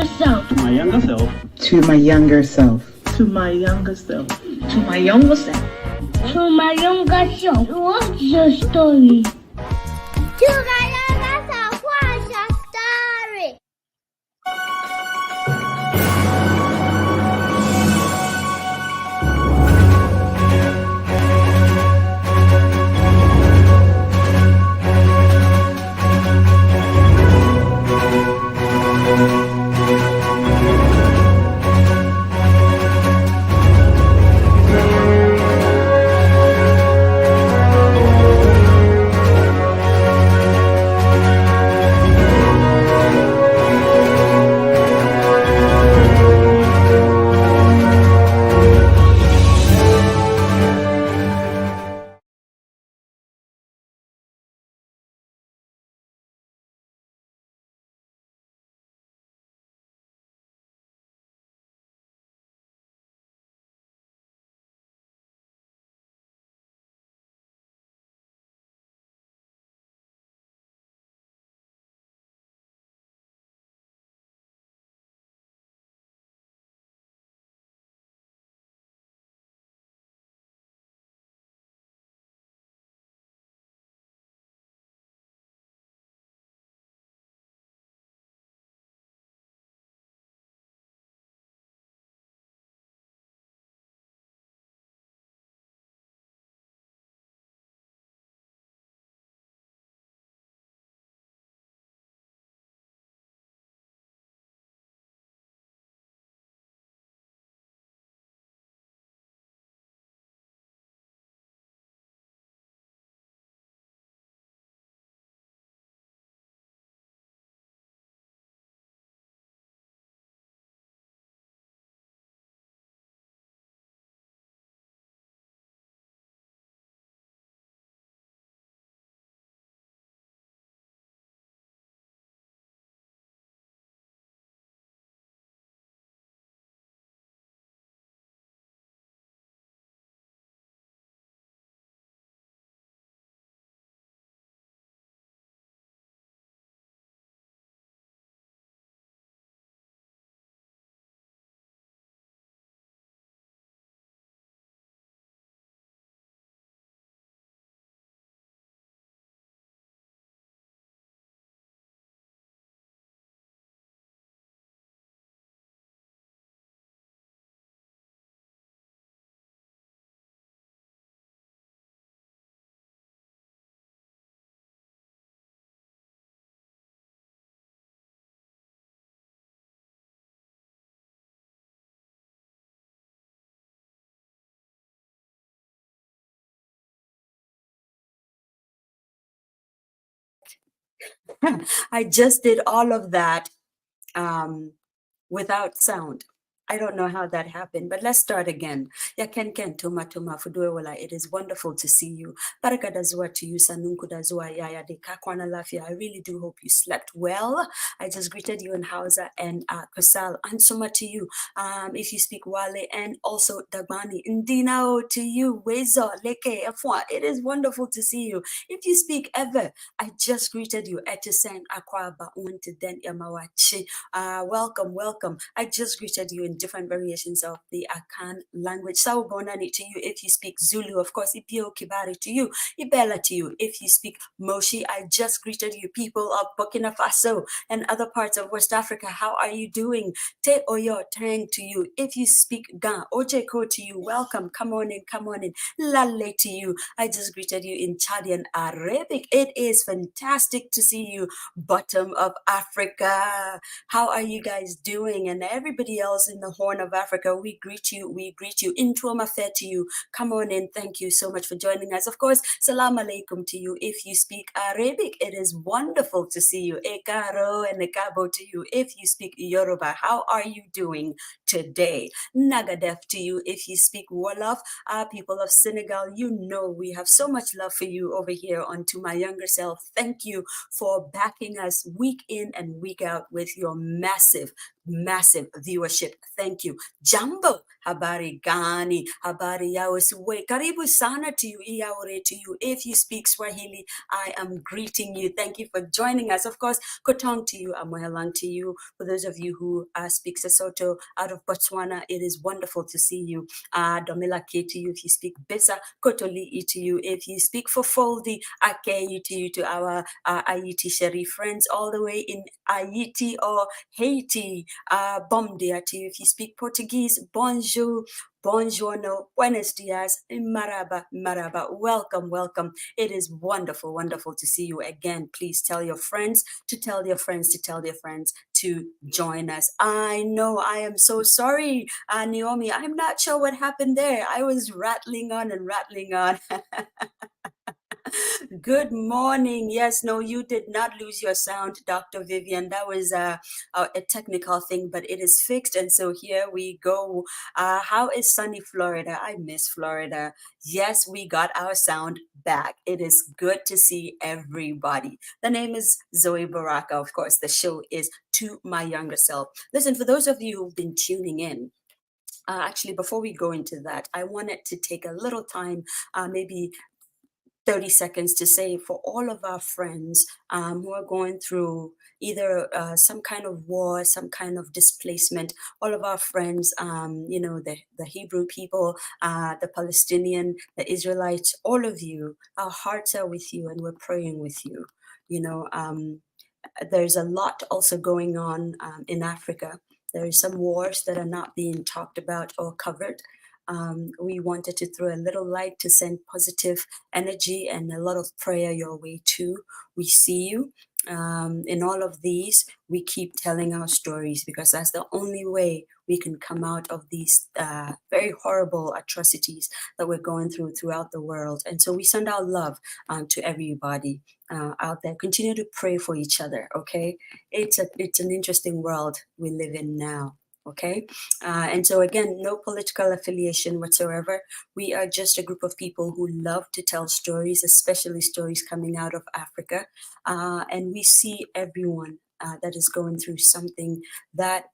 self. To my younger self. To my younger self. To my younger self. To my younger self. To my younger self. What's your story? To my younger self. What's your story? I just did all of that without sound. I don't know how that happened, but let's start again. Ya ken tuma tuma fudue wala. It is wonderful to see you. Baraka dazua to you, sanunku dazua yaya de kakwana lafia. I really do hope you slept well. I just greeted you in Hausa and Kasal. Ansuma to you. If you speak Wale, and also Dagmani. Ndinao to you. Wezo leke afwa. It is wonderful to see you. If you speak ever, I just greeted you. Etisen akwaba untiden yamawachi. Welcome, welcome. I just greeted you in different variations of the Akan language. Sawubonani to you if you speak Zulu, of course. Ibio Kibari to you. Ibela to you if you speak Moshi. I just greeted you people of Burkina Faso and other parts of West Africa. How are you doing? Te Oyo Tang to you if you speak Ga. Ojeko to you. Welcome. Come on in, come on in. Lalle to you. I just greeted you in Chadian Arabic. It is fantastic to see you, bottom of Africa. How are you guys doing? And everybody else in the Horn of Africa, we greet you. We greet you. Intuama fair to you. Come on in. Thank you so much for joining us. Of course, salam alaikum to you. If you speak Arabic, it is wonderful to see you. Ekaro and ekabo to you. If you speak Yoruba, how are you doing today? Nagadef to you. If you speak Wolof, people of Senegal, you know we have so much love for you over here on To My Younger Self. Thank you for backing us week in and week out with your massive viewership. Thank you. Jumbo, habari gani, habari yao suwe. Karibu sana to you, iyaure to you. If you speak Swahili, I am greeting you. Thank you for joining us. Of course, Kotong to you, Amohelang to you. For those of you who speak Sesotho out of Botswana, it is wonderful to see you. Domila K to you. If you speak Bisa, Kotoli'i to you. If you speak Fofoldi, Akeyu to you, to our Haiti Sherry friends all the way in Haiti or Haiti. Bom dia to you. If you speak Portuguese, bonjour. Buongiorno, buenos dias, maraba, maraba. Welcome, welcome. It is wonderful, wonderful to see you again. Please tell your friends to tell their friends to tell their friends to join us. I know, I am so sorry, Naomi. I'm not sure what happened there. I was rattling on and rattling on. Good morning. Yes, no, you did not lose your sound, Dr. Vivian. That was a technical thing, but it is fixed. And so here we go. How is sunny Florida? I miss Florida. Yes, we got our sound back. It is good to see everybody. The name is Zoe Baraka. Of course, the show is To My Younger Self. Listen, for those of you who've been tuning in, actually, before we go into that, I wanted to take a little time, maybe 30 seconds to say for all of our friends who are going through either some kind of war, some kind of displacement, all of our friends, the Hebrew people, the Palestinian, the Israelites, all of you, our hearts are with you and we're praying with you. There's a lot also going on in Africa. There are some wars that are not being talked about or covered. We wanted to throw a little light to send positive energy and a lot of prayer your way too. We see you. In all of these, we keep telling our stories because that's the only way we can come out of these very horrible atrocities that we're going through throughout the world. And so we send our love to everybody out there. Continue to pray for each other, okay? It's an interesting world we live in now. Okay. And so again, no political affiliation whatsoever. We are just a group of people who love to tell stories, especially stories coming out of Africa. And we see everyone that is going through something that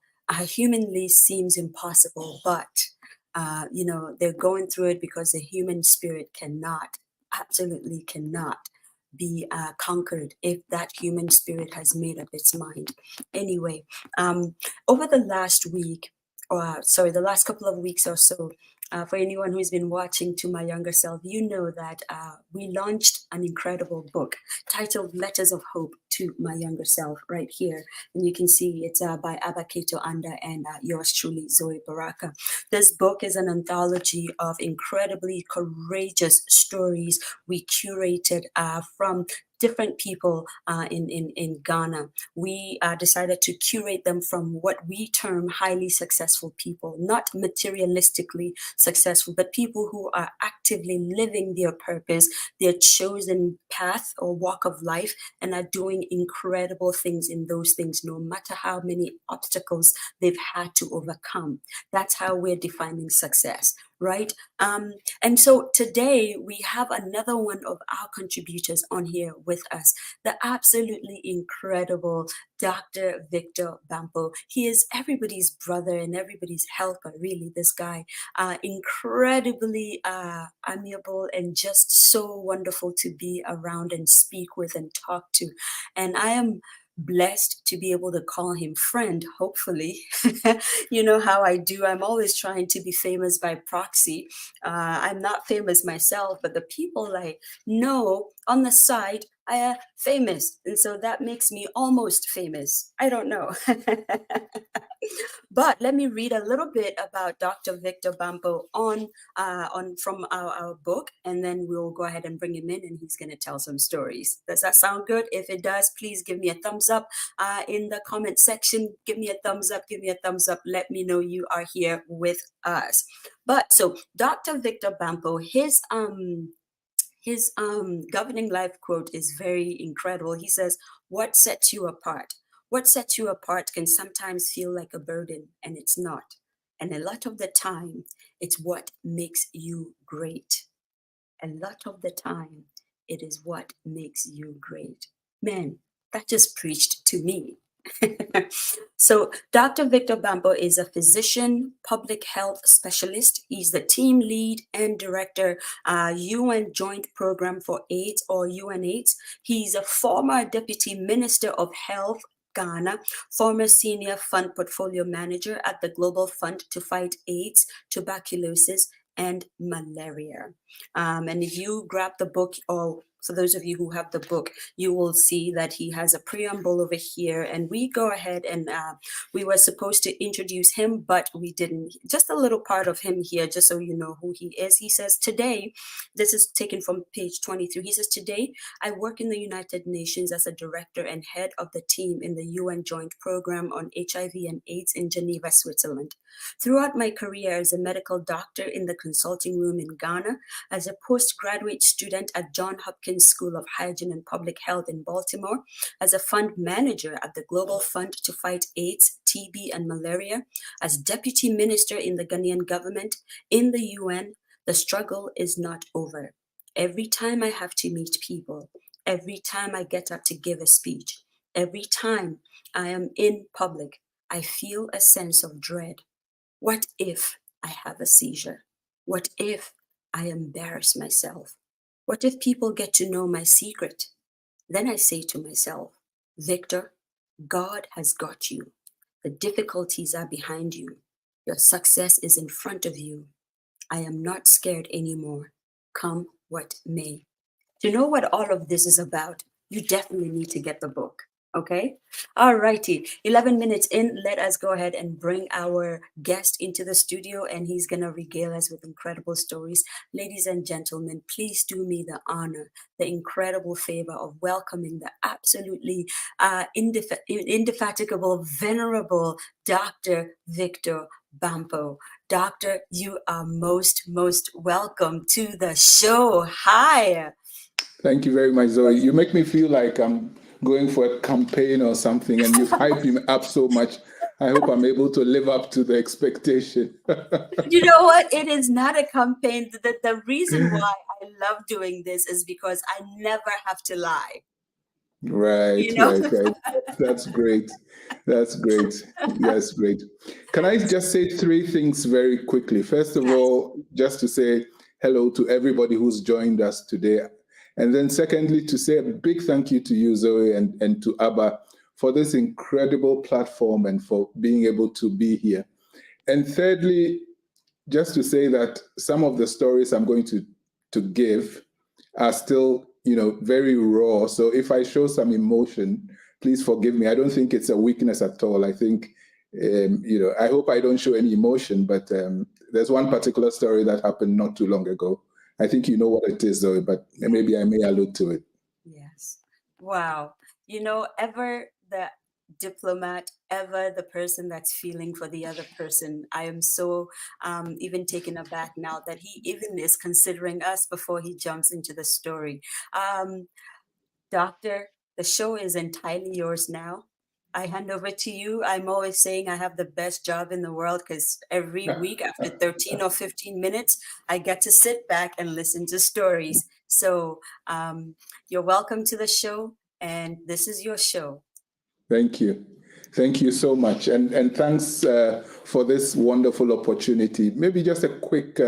humanly seems impossible, but they're going through it because the human spirit absolutely cannot be conquered if that human spirit has made up its mind. Anyway, over the last week, the last couple of weeks or so, for anyone who's been watching To My Younger Self, you know that we launched an incredible book titled Letters of Hope to My Younger Self right here. And you can see it's by Abaketo Anda and yours truly, Zoe Baraka. This book is an anthology of incredibly courageous stories we curated from different people in Ghana. We decided to curate them from what we term highly successful people, not materialistically successful, but people who are actively living their purpose, their chosen path or walk of life, and are doing incredible things in those things, no matter how many obstacles they've had to overcome. That's how we're defining success, right? And so today we have another one of our contributors on here with us, the absolutely incredible Dr. Victor Bampoe. He is everybody's brother and everybody's helper, really, this guy. Incredibly amiable and just so wonderful to be around and speak with and talk to. And I am blessed to be able to call him friend, hopefully. You know how I do. I'm always trying to be famous by proxy. I'm not famous myself, but the people I know on the side are famous. And so that makes me almost famous. I don't know. But let me read a little bit about Dr. Victor Bampoe from our book, and then we'll go ahead and bring him in, and he's going to tell some stories. Does that sound good? If it does, please give me a thumbs up in the comment section. Give me a thumbs up. Give me a thumbs up. Let me know you are here with us. But so Dr. Victor Bampoe, his governing life quote is very incredible. He says, "What sets you apart? What sets you apart can sometimes feel like a burden, and it's not. And a lot of the time, it's what makes you great. A lot of the time, it is what makes you great." Man, that just preached to me. So, Dr. Victor Bampoe is a physician, public health specialist. He's the team lead and director, UN Joint Program for AIDS or UNAIDS. He's a former deputy minister of health. Ghana, former senior fund portfolio manager at the Global Fund to Fight AIDS, Tuberculosis, and Malaria. And if you grab the book, or for those of you who have the book, you will see that he has a preamble over here. And we go ahead and we were supposed to introduce him, but we didn't. Just a little part of him here, just so you know who he is. He says, today, this is taken from page 23. He says, today, I work in the United Nations as a director and head of the team in the UN Joint Program on HIV and AIDS in Geneva, Switzerland. Throughout my career as a medical doctor in the consulting room in Ghana, as a postgraduate student at Johns Hopkins School of Hygiene and Public Health in Baltimore, as a fund manager at the Global Fund to Fight AIDS, TB, and Malaria, as deputy minister in the Ghanaian government, in the UN, the struggle is not over. Every time I have to meet people, every time I get up to give a speech, every time I am in public, I feel a sense of dread. What if I have a seizure? What if I embarrass myself? What if people get to know my secret? Then I say to myself, Victor, God has got you. The difficulties are behind you. Your success is in front of you. I am not scared anymore. Come what may. To know what all of this is about, you definitely need to get the book. Okay? All righty. 11 minutes in, let us go ahead and bring our guest into the studio, and he's going to regale us with incredible stories. Ladies and gentlemen, please do me the honor, the incredible favor of welcoming the absolutely indefatigable, venerable Dr. Victor Bampoe. Doctor, you are most welcome to the show. Hi. Thank you very much, Zoe. You make me feel like I'm going for a campaign or something, and you've hyped me up so much. I hope I'm able to live up to the expectation. You know what? It is not a campaign. The reason why I love doing this is because I never have to lie. Right. That's great. That's great. Yes, great. Can I just say three things very quickly? First of all, just to say hello to everybody who's joined us today. And then secondly, to say a big thank you to you, Zoe, and to Abba for this incredible platform and for being able to be here. And thirdly, just to say that some of the stories I'm going to give are still, very raw. So if I show some emotion, please forgive me. I don't think it's a weakness at all. I think, I hope I don't show any emotion, but there's one particular story that happened not too long ago. I think you know what it is, Zoe, but maybe I may allude to it. Yes. Wow. Ever the diplomat, ever the person that's feeling for the other person. I am so even taken aback now that he even is considering us before he jumps into the story. Doctor, the show is entirely yours now. I hand over to you. I'm always saying I have the best job in the world because every week after 13 or 15 minutes, I get to sit back and listen to stories. So you're welcome to the show, and this is your show. Thank you. Thank you so much. And thanks for this wonderful opportunity. Maybe just a quick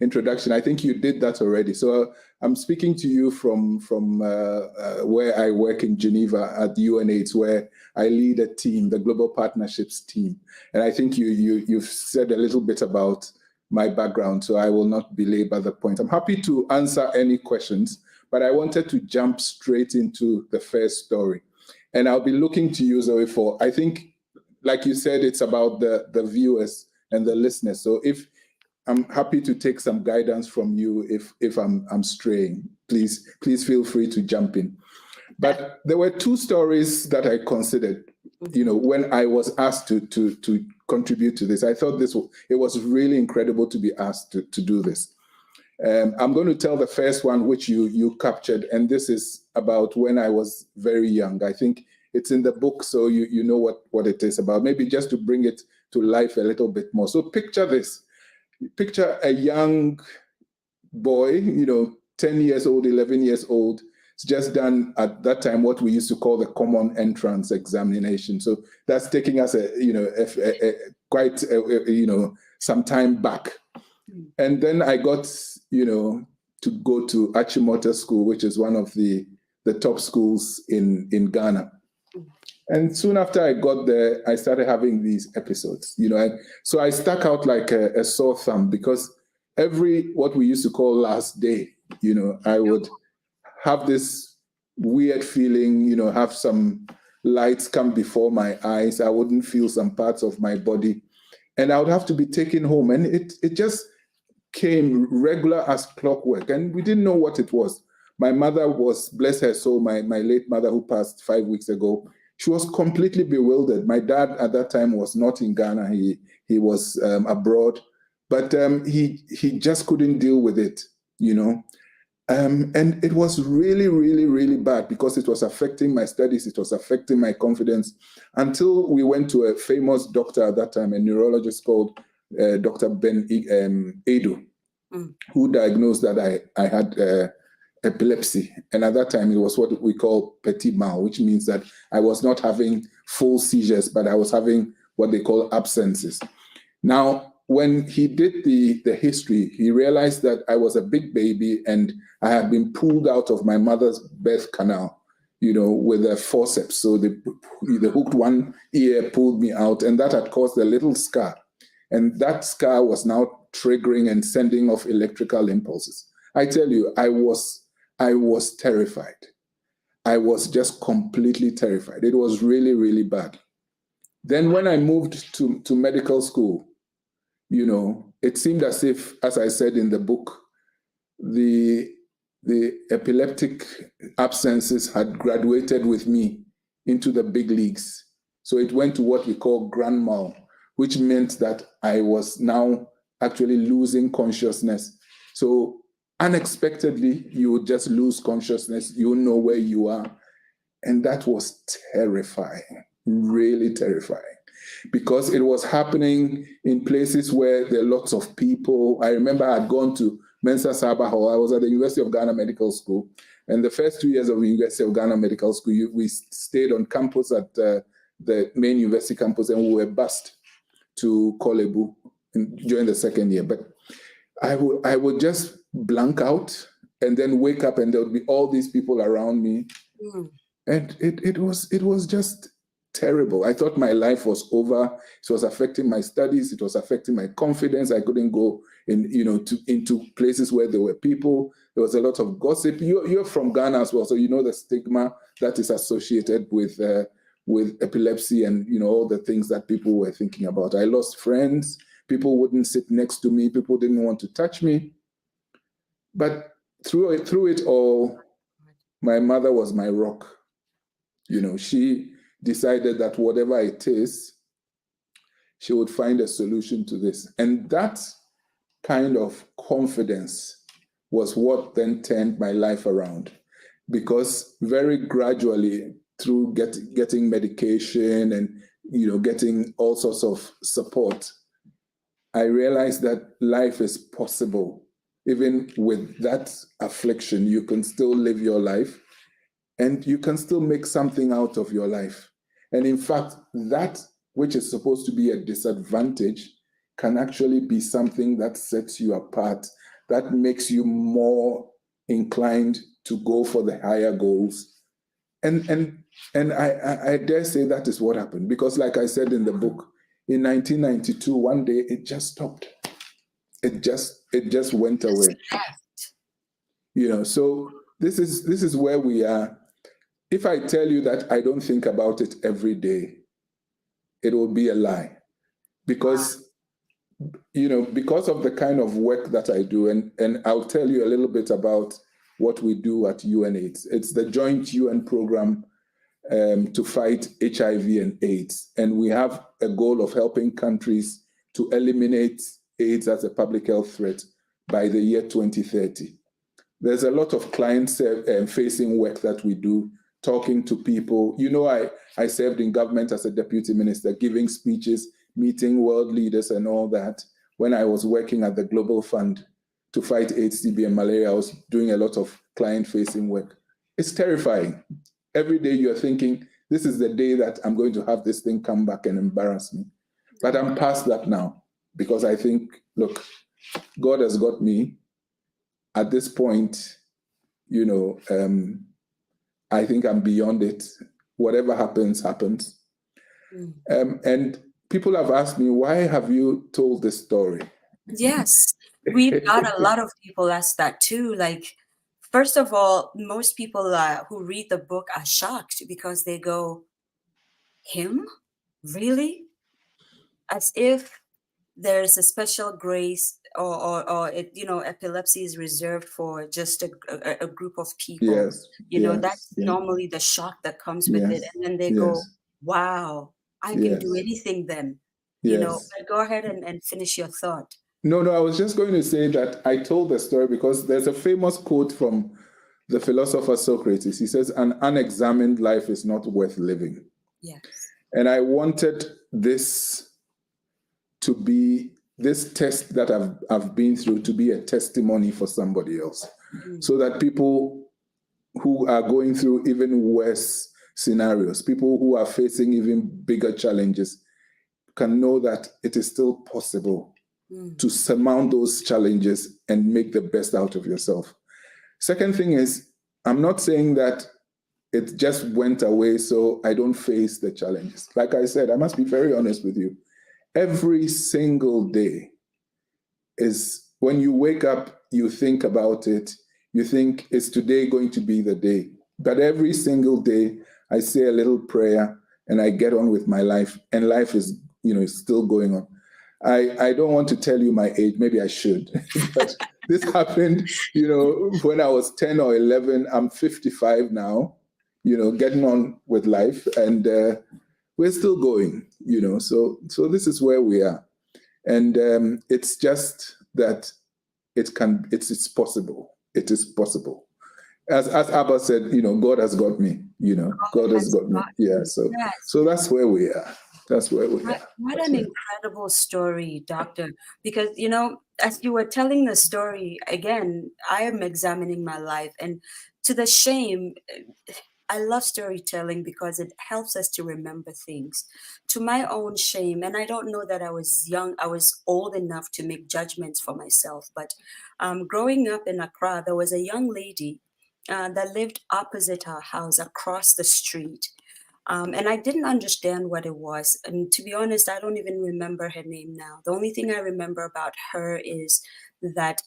introduction. I think you did that already. So I'm speaking to you from where I work in Geneva at UNAIDS, where I lead a team, the Global Partnerships team. And I think you've said a little bit about my background, so I will not belabor the point. I'm happy to answer any questions, but I wanted to jump straight into the first story. And I'll be looking to you, Zoe, for, I think, like you said, it's about the viewers and the listeners. So if I'm happy to take some guidance from you if I'm straying, please feel free to jump in. But there were two stories that I considered, when I was asked to contribute to this. I thought it was really incredible to be asked to do this. I'm going to tell the first one, which you captured, and this is about when I was very young. I think it's in the book, so you know what it is about. Maybe just to bring it to life a little bit more. So picture this. Picture a young boy, 10 years old, 11 years old, It's just done at that time what we used to call the common entrance examination. So that's taking us quite some time back. And then I got to go to Achimota School, which is one of the top schools in Ghana. And soon after I got there, I started having these episodes, so I stuck out like a sore thumb, because every what we used to call last day, I would have this weird feeling, have some lights come before my eyes. I wouldn't feel some parts of my body, and I would have to be taken home. And it just came regular as clockwork, and we didn't know what it was. My mother was, bless her soul, my late mother who passed 5 weeks ago, she was completely bewildered. My dad at that time was not in Ghana. He was abroad, but he just couldn't deal with it, and it was really, really, really bad, because it was affecting my studies. It was affecting my confidence, until we went to a famous doctor at that time, a neurologist called Dr. Ben Edo, who diagnosed that I had epilepsy. And at that time, it was what we call petit mal, which means that I was not having full seizures, but I was having what they call absences. Now, when he did the history, he realized that I was a big baby and I had been pulled out of my mother's birth canal, with a forceps. So they hooked one ear, pulled me out, and that had caused a little scar. And that scar was now triggering and sending off electrical impulses. I tell you, I was terrified. I was just completely terrified. It was really, really bad. Then when I moved to medical school, it seemed as if, as I said in the book, the epileptic absences had graduated with me into the big leagues. So it went to what we call grand mal, which meant that I was now actually losing consciousness. So unexpectedly, you would just lose consciousness. You know where you are. And that was terrifying, really terrifying, because it was happening in places where there are lots of people. I remember I'd gone to Mensa Saba Hall. I was at the University of Ghana Medical School. And the first 2 years of the University of Ghana Medical School, we stayed on campus at the main university campus, and we were bused to Kolebu during the second year. But I would just blank out and then wake up, and there would be all these people around me. And it was just terrible. I thought my life was over. It was affecting my studies. It was affecting my confidence. I couldn't go into places where there were people. There was a lot of gossip. You're from Ghana as well, so you know the stigma that is associated with epilepsy and all the things that people were thinking about. I lost friends. People wouldn't sit next to me. People didn't want to touch me. But through it all, my mother was my rock. She decided that whatever it is, she would find a solution to this. And that kind of confidence was what then turned my life around. Because very gradually, through getting medication and getting all sorts of support, I realized that life is possible. Even with that affliction, you can still live your life and you can still make something out of your life. And in fact, that which is supposed to be a disadvantage can actually be something that sets you apart, that makes you more inclined to go for the higher goals. And I dare say that is what happened, because like I said in the book, in 1992, one day it just stopped. It just went away. So this is where we are. If I tell you that I don't think about it every day, it will be a lie. Because because of the kind of work that I do, and I'll tell you a little bit about what we do at UNAIDS. It's the joint UN program to fight HIV and AIDS. And we have a goal of helping countries to eliminate AIDS as a public health threat by the year 2030. There's a lot of client-facing work that we do, talking to people. I served in government as a deputy minister, giving speeches, meeting world leaders and all that. When I was working at the Global Fund to fight AIDS, TB, and malaria, I was doing a lot of client-facing work. It's terrifying. Every day you're thinking, this is the day that I'm going to have this thing come back and embarrass me. But I'm past that now because I think, look, God has got me at this point, I think I'm beyond it. Whatever happens, happens. And people have asked me, why have you told this story? Yes, we've got a lot of people ask that too. Like, first of all, most people who read the book are shocked because they go, him? Really? As if there's a special grace or epilepsy is reserved for just a group of people. Yes. That's normally the shock that comes with it. And then they go, wow, I can do anything then. But go ahead and finish your thought. No, I was just going to say that I told the story because there's a famous quote from the philosopher Socrates. He says, an unexamined life is not worth living. Yes. And I wanted this to be, this test that I've been through, to be a testimony for somebody else. So that people who are going through even worse scenarios, people who are facing even bigger challenges, can know that it is still possible to surmount those challenges and make the best out of yourself. Second thing is, I'm not saying that it just went away so I don't face the challenges. Like I said, I must be very honest with you. Every single day is, when you wake up, you think about it. You think, is today going to be the day? But every single day, I say a little prayer and I get on with my life, and life is, still going on. I don't want to tell you my age, maybe I should, but this happened, when I was 10 or 11. I'm 55 now, getting on with life, and we're still going, so this is where we are. And it's just that it's possible. It is possible. As Abba said, God has got me, God has got me. Yeah, so that's where we are. That's where we are. What an incredible story, Doctor. Because, as you were telling the story, again, I am examining my life. And to the shame, I love storytelling because it helps us to remember things. To my own shame, and I don't know that I was young, I was old enough to make judgments for myself. But growing up in Accra, there was a young lady that lived opposite our house across the street. And I didn't understand what it was. And to be honest, I don't even remember her name now. The only thing I remember about her is that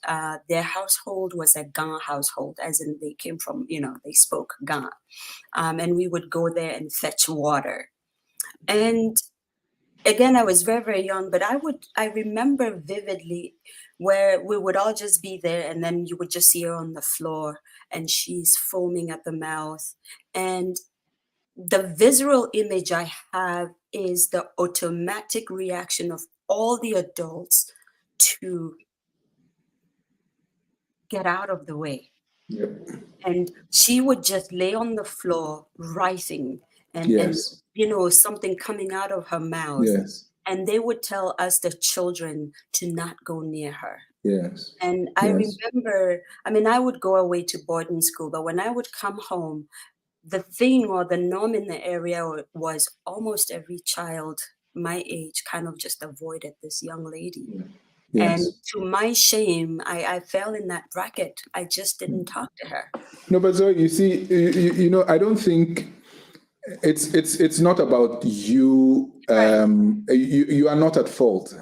their household was a Ga household, as in they came from, they spoke Ga. And we would go there and fetch water. And again, I was very, very young, but I remember vividly where we would all just be there, and then you would just see her on the floor and she's foaming at the mouth. And the visceral image I have is the automatic reaction of all the adults to get out of the way. Yep. And she would just lay on the floor, writhing, and something coming out of her mouth. Yes. And they would tell us, the children, to not go near her. Yes. And I remember, I would go away to boarding school, but when I would come home, the thing or the norm in the area was almost every child my age kind of just avoided this young lady. Yes. And to my shame, I fell in that bracket. I just didn't talk to her. No, but Zoe, you see, I don't think it's not about you. You are not at fault.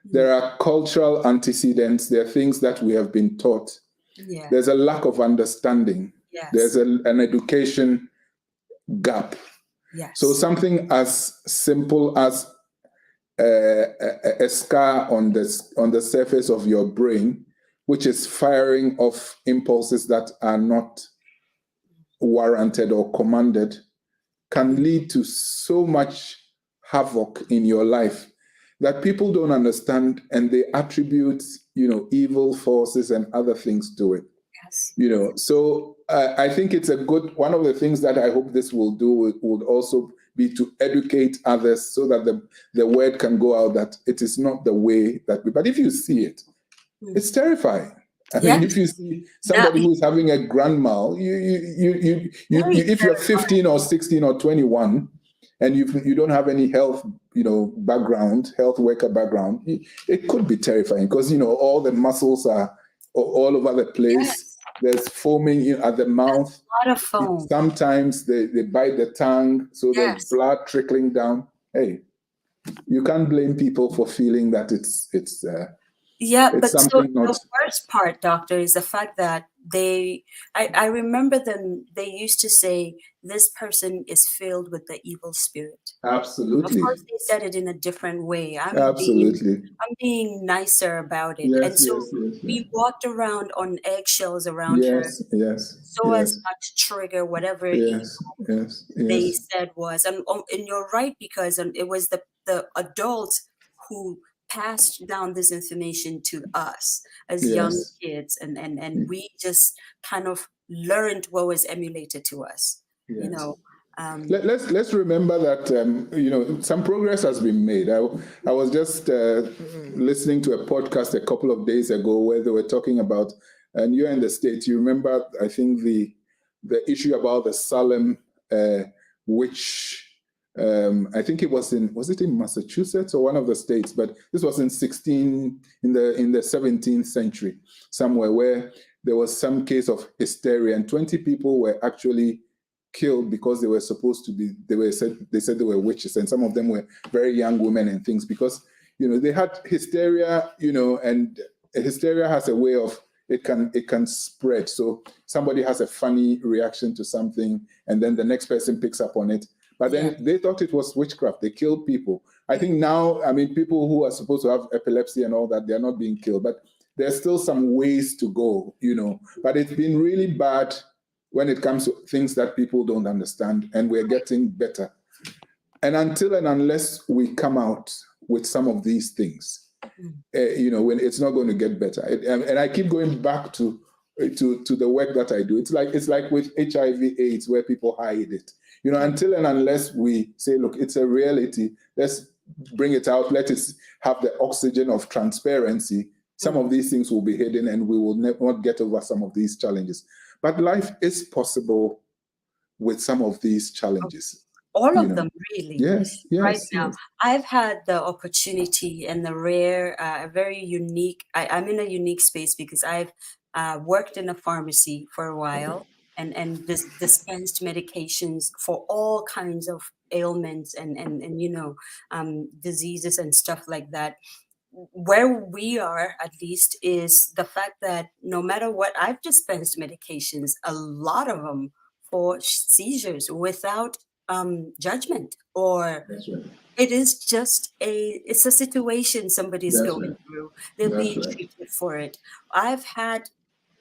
There are cultural antecedents. There are things that we have been taught. Yeah. There's a lack of understanding. Yes. There's an education gap. Yes. So something as simple as a scar on the surface of your brain, which is firing off impulses that are not warranted or commanded, can lead to so much havoc in your life that people don't understand, and they attribute, evil forces and other things to it. Yes. So I think it's one of the things that I hope this will do would also be to educate others so that the word can go out that it is not the way that but if you see it, it's terrifying. I mean, if you see somebody who's having a grand mal, if you're 15 or 16 or 21, and you don't have any health, background, health worker background, it could be terrifying because all the muscles are all over the place. Yes. There's foaming at the mouth. A lot of foam. Sometimes they bite the tongue, so Yes. there's blood trickling down. Hey, you can't blame people for feeling that it's but so something not. the worst part, doctor, is the fact that I remember them, they used to say, this person is filled with the evil spirit. Absolutely. Of course, they said it in a different way. Absolutely. I'm being nicer about it. Yes, and so yes. we walked around on eggshells around her. Yes. So as not to trigger whatever they said was. And you're right, because it was the adults who passed down this information to us as young kids, and we just kind of learned what was emulated to us. Let's remember that some progress has been made. I was just listening to a podcast a couple of days ago where they were talking about, and you're in the States, you remember, I think the issue about the Salem witch. I think it was it in Massachusetts or one of the states, but this was in the 17th century somewhere, where there was some case of hysteria and 20 people were actually killed because they were supposed to be, they said they were witches, and some of them were very young women and things, because they had hysteria, and hysteria has a way of, it can spread. So somebody has a funny reaction to something and then the next person picks up on it. But then they thought it was witchcraft. They killed people. I think now, people who are supposed to have epilepsy and all that, they're not being killed. But there's still some ways to go, But it's been really bad when it comes to things that people don't understand, and we're getting better. And until and unless we come out with some of these things, when it's not going to get better. And I keep going back to the work that I do. It's like with HIV/AIDS, where people hide it. Until and unless we say, look, it's a reality, let's bring it out, let it have the oxygen of transparency, some of these things will be hidden and we will not get over some of these challenges. But life is possible with some of these challenges. All of them, really. Yes. Right now, I've had the opportunity and the rare, very unique, I'm in a unique space because I've worked in a pharmacy for a while. And dispensed medications for all kinds of ailments and diseases and stuff like that. Where we are, at least, is the fact that no matter what, I've dispensed medications, a lot of them for seizures without judgment, or it is just it's a situation somebody's going through. They're being treated for it. I've had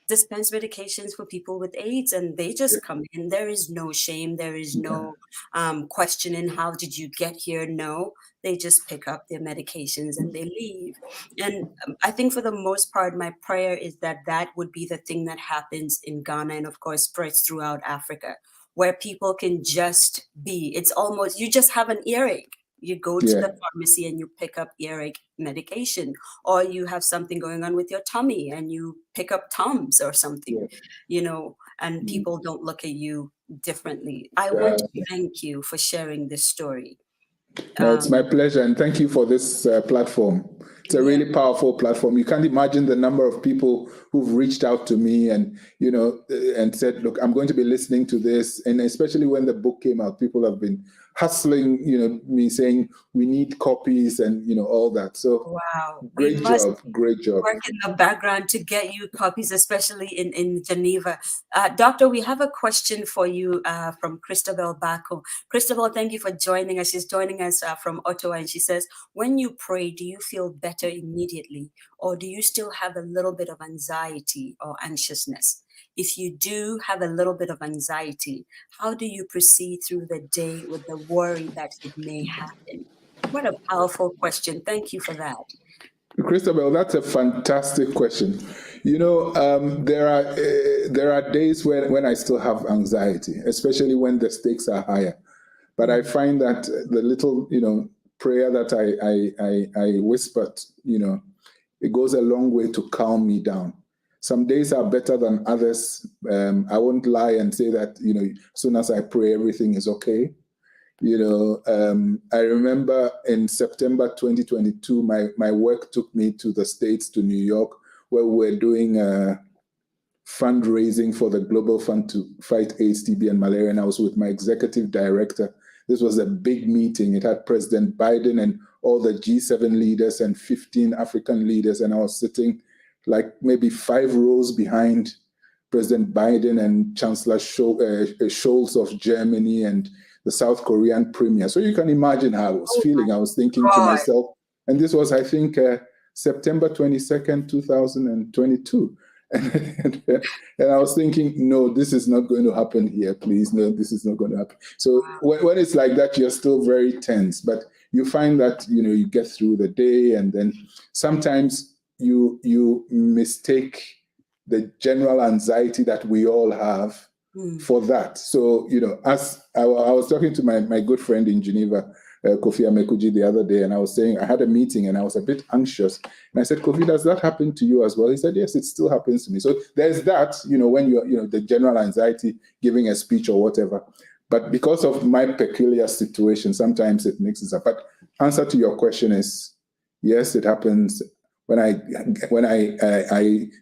dispense medications for people with AIDS, and they just come in. There is no shame. There is no questioning, how did you get here? No, they just pick up their medications and they leave. And I think for the most part, my prayer is that would be the thing that happens in Ghana, and of course spreads throughout Africa, where people can just be. It's almost, you just have an earache. You go to the pharmacy and you pick up earache medication, or you have something going on with your tummy and you pick up Tums or something, and people don't look at you differently. I want to thank you for sharing this story. No, it's my pleasure, and thank you for this platform. It's a really powerful platform. You can't imagine the number of people who've reached out to me and, and said, look, I'm going to be listening to this. And especially when the book came out, people have been hustling, me saying, we need copies and, all that. So great job. Work in the background to get you copies, especially in Geneva. Doctor, we have a question for you from Christabel Bampoe. Christabel, thank you for joining us. She's joining us from Ottawa, and she says, when you pray, do you feel better immediately, or do you still have a little bit of anxiety or anxiousness? If you do have a little bit of anxiety, how do you proceed through the day with the worry that it may happen? What a powerful question. Thank you for that. Christabel, that's a fantastic question. There are days when I still have anxiety, especially when the stakes are higher. But I find that the little, prayer that I whispered, it goes a long way to calm me down. Some days are better than others. I won't lie and say that, as soon as I pray, everything is okay. I remember in September 2022, my work took me to the States, to New York, where we were doing fundraising for the Global Fund to fight AIDS, TB, and malaria. And I was with my executive director. This was a big meeting. It had President Biden and all the G7 leaders and 15 African leaders. And I was sitting like maybe 5 rows behind President Biden and Chancellor Scholz of Germany and the South Korean premier. So you can imagine how I was feeling. I was thinking to myself, and this was, I think, September 22nd, 2022. And I was thinking, no, this is not going to happen here, please. No, this is not going to happen. So when it's like that, you're still very tense, but you find that, you get through the day, and then sometimes you mistake the general anxiety that we all have for that. So, as I was talking to my good friend in Geneva, Kofi Amekuji, the other day, and I was saying I had a meeting and I was a bit anxious. And I said, Kofi, does that happen to you as well? He said, yes, it still happens to me. So there's that, when you're, the general anxiety, giving a speech or whatever. But because of my peculiar situation, sometimes it mixes up. But answer to your question is, yes, it happens. When I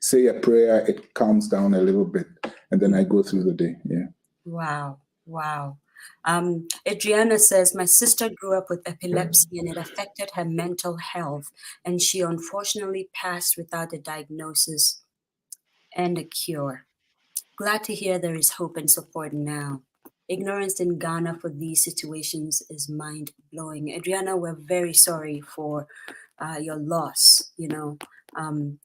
say a prayer, it calms down a little bit, and then I go through the day. Yeah. Wow. Adriana says, my sister grew up with epilepsy and it affected her mental health, and she unfortunately passed without a diagnosis and a cure. Glad to hear there is hope and support now. Ignorance in Ghana for these situations is mind-blowing. Adriana, we're very sorry for your loss.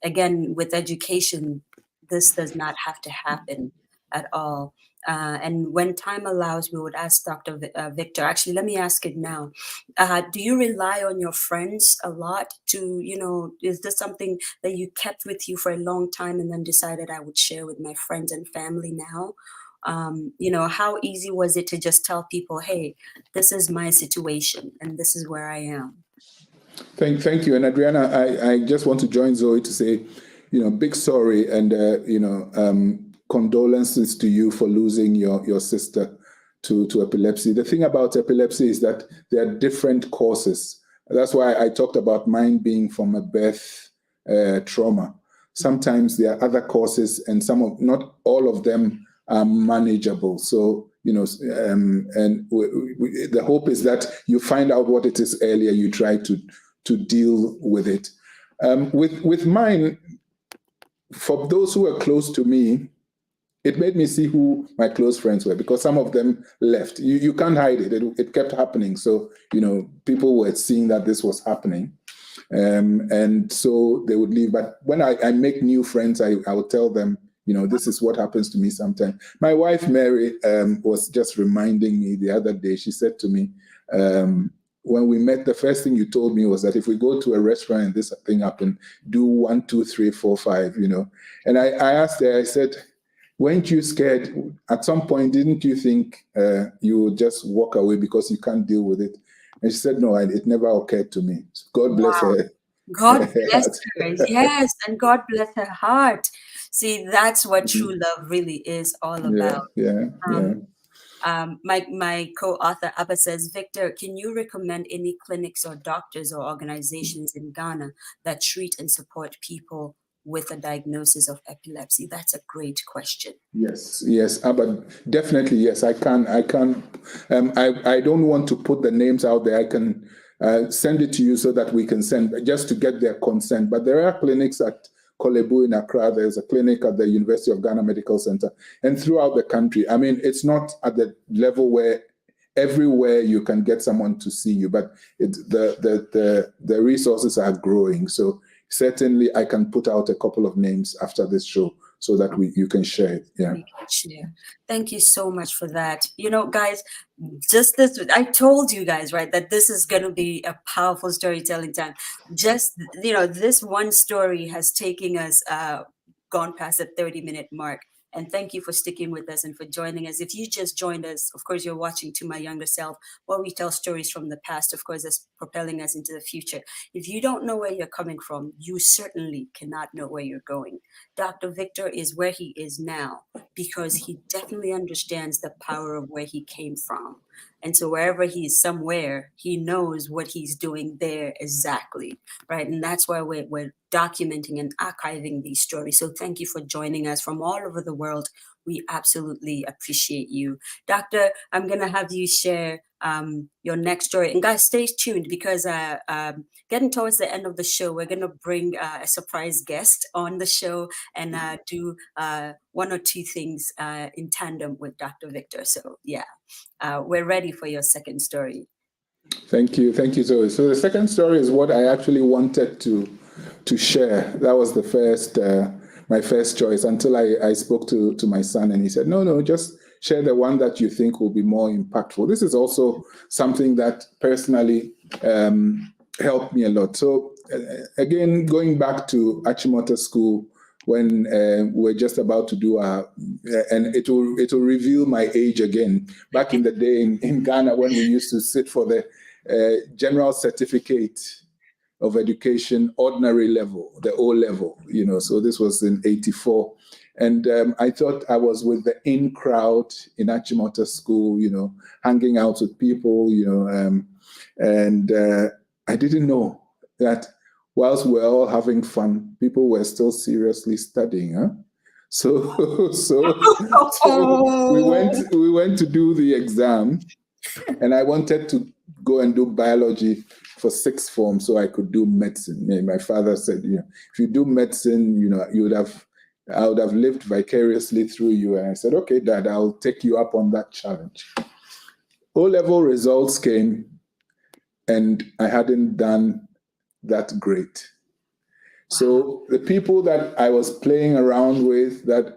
Again, with education, this does not have to happen at all. And when time allows, we would ask Dr. Victor, actually, let me ask it now. Do you rely on your friends a lot to, is this something that you kept with you for a long time and then decided I would share with my friends and family now? How easy was it to just tell people, hey, this is my situation and this is where I am? Thank you. And Adriana, I just want to join Zoe to say, big sorry and, condolences to you for losing your sister to epilepsy. The thing about epilepsy is that there are different causes. That's why I talked about mine being from a birth trauma. Sometimes there are other causes, and not all of them are manageable. So, the hope is that you find out what it is earlier, you try to deal with it. With mine, for those who are close to me, it made me see who my close friends were, because some of them left. You can't hide it. It kept happening. So, people were seeing that this was happening. And so they would leave. But when I make new friends, I will tell them, this is what happens to me sometimes. My wife, Mary, was just reminding me the other day. She said to me, when we met, the first thing you told me was that if we go to a restaurant and this thing happened, do 1, 2, 3, 4, 5, And I asked her, I said, weren't you scared? At some point, didn't you think you would just walk away because you can't deal with it? And she said, no, it never occurred to me. God bless her. God bless her. Yes, and God bless her heart. See, that's what true love really is all about. Yeah. My co-author Abba says, Victor, can you recommend any clinics or doctors or organizations in Ghana that treat and support people with a diagnosis of epilepsy? That's a great question. Yes, Abba, definitely yes. I can. I don't want to put the names out there. I can send it to you so that we can send, just to get their consent. But there are clinics at Kolebu in Accra. There's a clinic at the University of Ghana Medical Center, and throughout the country. I mean, it's not at the level where everywhere you can get someone to see you, but the resources are growing. So certainly I can put out a couple of names after this show so that you can share it. Yeah. We can share. Thank you so much for that. Guys, just this, I told you guys, right, that this is going to be a powerful storytelling time. Just, this one story has taken us, gone past the 30-minute mark. And thank you for sticking with us and for joining us. If you just joined us, of course, you're watching To My Younger Self, where we tell stories from the past, of course, that's propelling us into the future. If you don't know where you're coming from, you certainly cannot know where you're going. Dr. Victor is where he is now because he definitely understands the power of where he came from. And so wherever he is somewhere, he knows what he's doing there exactly, right? And that's why we're documenting and archiving these stories. So thank you for joining us from all over the world. We absolutely appreciate you. Doctor, I'm going to have you share your next story. And guys, stay tuned because getting towards the end of the show, we're going to bring a surprise guest on the show and do one or two things in tandem with Dr. Victor. So yeah, we're ready for your second story. Thank you, Zoe. So the second story is what I actually wanted to share. That was the first, my first choice until I spoke to my son and he said, no, just share the one that you think will be more impactful. This is also something that personally helped me a lot. So again, going back to Achimota School, when we're just about to do and it will reveal my age again. Back in the day in Ghana, when we used to sit for the General Certificate of Education, ordinary level, the O level, so this was in 84. And I thought I was with the in crowd in Achimota School, hanging out with people, and I didn't know that whilst we're all having fun, people were still seriously studying, huh? So we went to do the exam, and I wanted to go and do biology for sixth form so I could do medicine. My father said, if you do medicine, I would have lived vicariously through you. And I said, okay, Dad, I'll take you up on that challenge. O-level results came, and I hadn't done that great. Wow. So the people that I was playing around with that,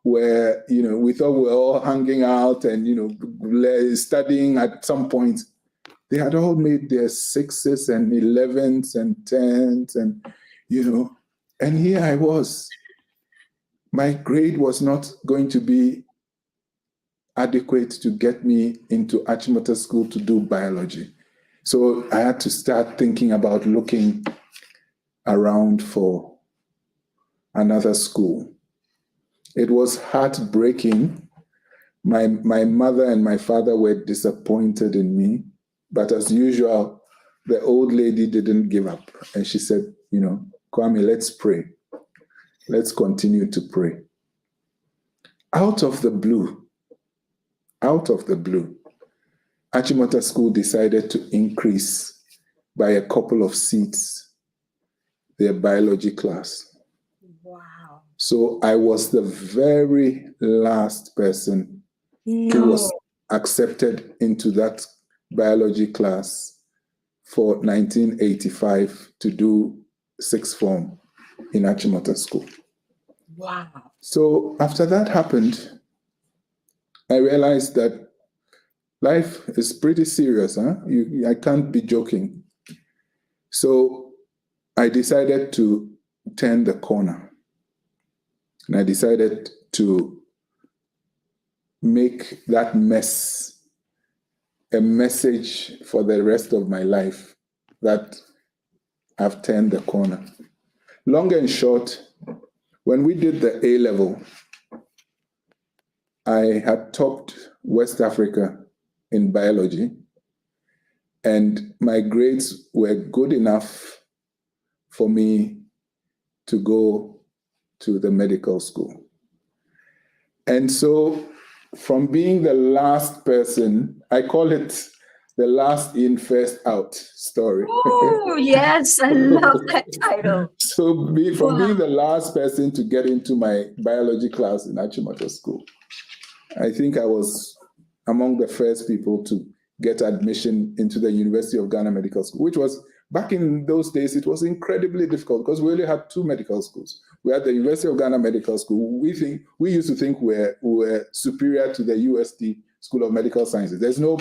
where, we thought we were all hanging out and, studying at some point, they had all made their 6s and 11s and 10s and, and here I was. My grade was not going to be adequate to get me into Achimota School to do biology. So I had to start thinking about looking around for another school. It was heartbreaking. My mother and my father were disappointed in me, but as usual, the old lady didn't give up. And she said, Kwame, let's pray. Let's continue to pray. Out of the blue, Achimota School decided to increase by a couple of seats their biology class. Wow. So I was the very last person who was accepted into that biology class for 1985 to do sixth form in Achimota School. Wow. So after that happened, I realized that life is pretty serious, huh? I can't be joking. So I decided to turn the corner. And I decided to make that mess a message for the rest of my life that I've turned the corner. Long and short, when we did the A level, I had topped West Africa in biology, and my grades were good enough for me to go to the medical school. And so from being the last person, I call it the last in, first out story. Oh, yes, I love that title. So from being the last person to get into my biology class in Achimota School, I think I was among the first people to get admission into the University of Ghana Medical School, which was, back in those days, it was incredibly difficult because we only had two medical schools. We had the University of Ghana Medical School. We used to think we were superior to the UST School of Medical Sciences. There's no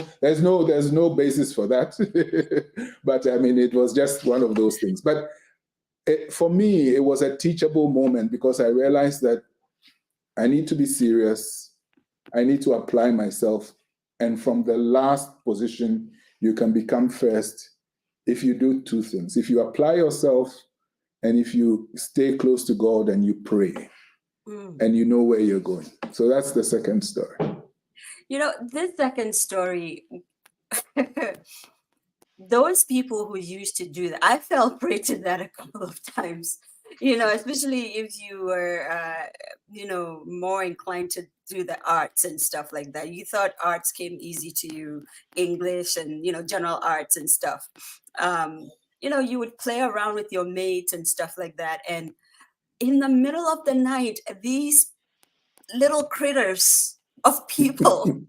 basis for that. But I mean, it was just one of those things. But for me, it was a teachable moment because I realized that I need to be serious. I need to apply myself. And from the last position, you can become first if you do two things. If you apply yourself and if you stay close to God and you pray and you know where you're going. So that's the second story. You know, this second story, those people who used to do that, I fell prey to that a couple of times. You know, especially if you were, you know, more inclined to do the arts and stuff like that. You thought arts came easy to you, English and, you know, general arts and stuff. You know, you would play around with your mates and stuff like that. And in the middle of the night, these little critters of people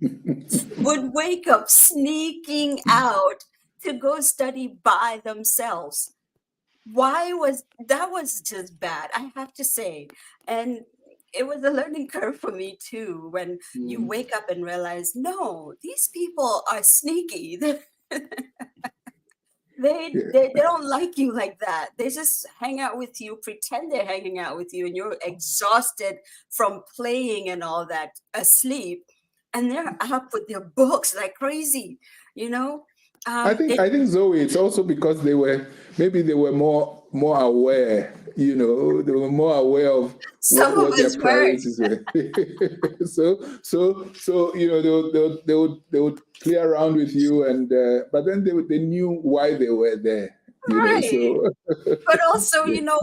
would wake up sneaking out to go study by themselves. That was just bad, I have to say. And it was a learning curve for me too, when you wake up and realize, no, these people are sneaky. They don't like you like that. They just hang out with you, pretend they're hanging out with you, and you're exhausted from playing and all that, asleep, and they're up with their books like crazy, you know. I think Zoe, it's also because they were more aware, you know, they were more aware of what their priorities were. so you know, they would play around with you, and but then they knew why they were there. You right. know, so. But also, you know,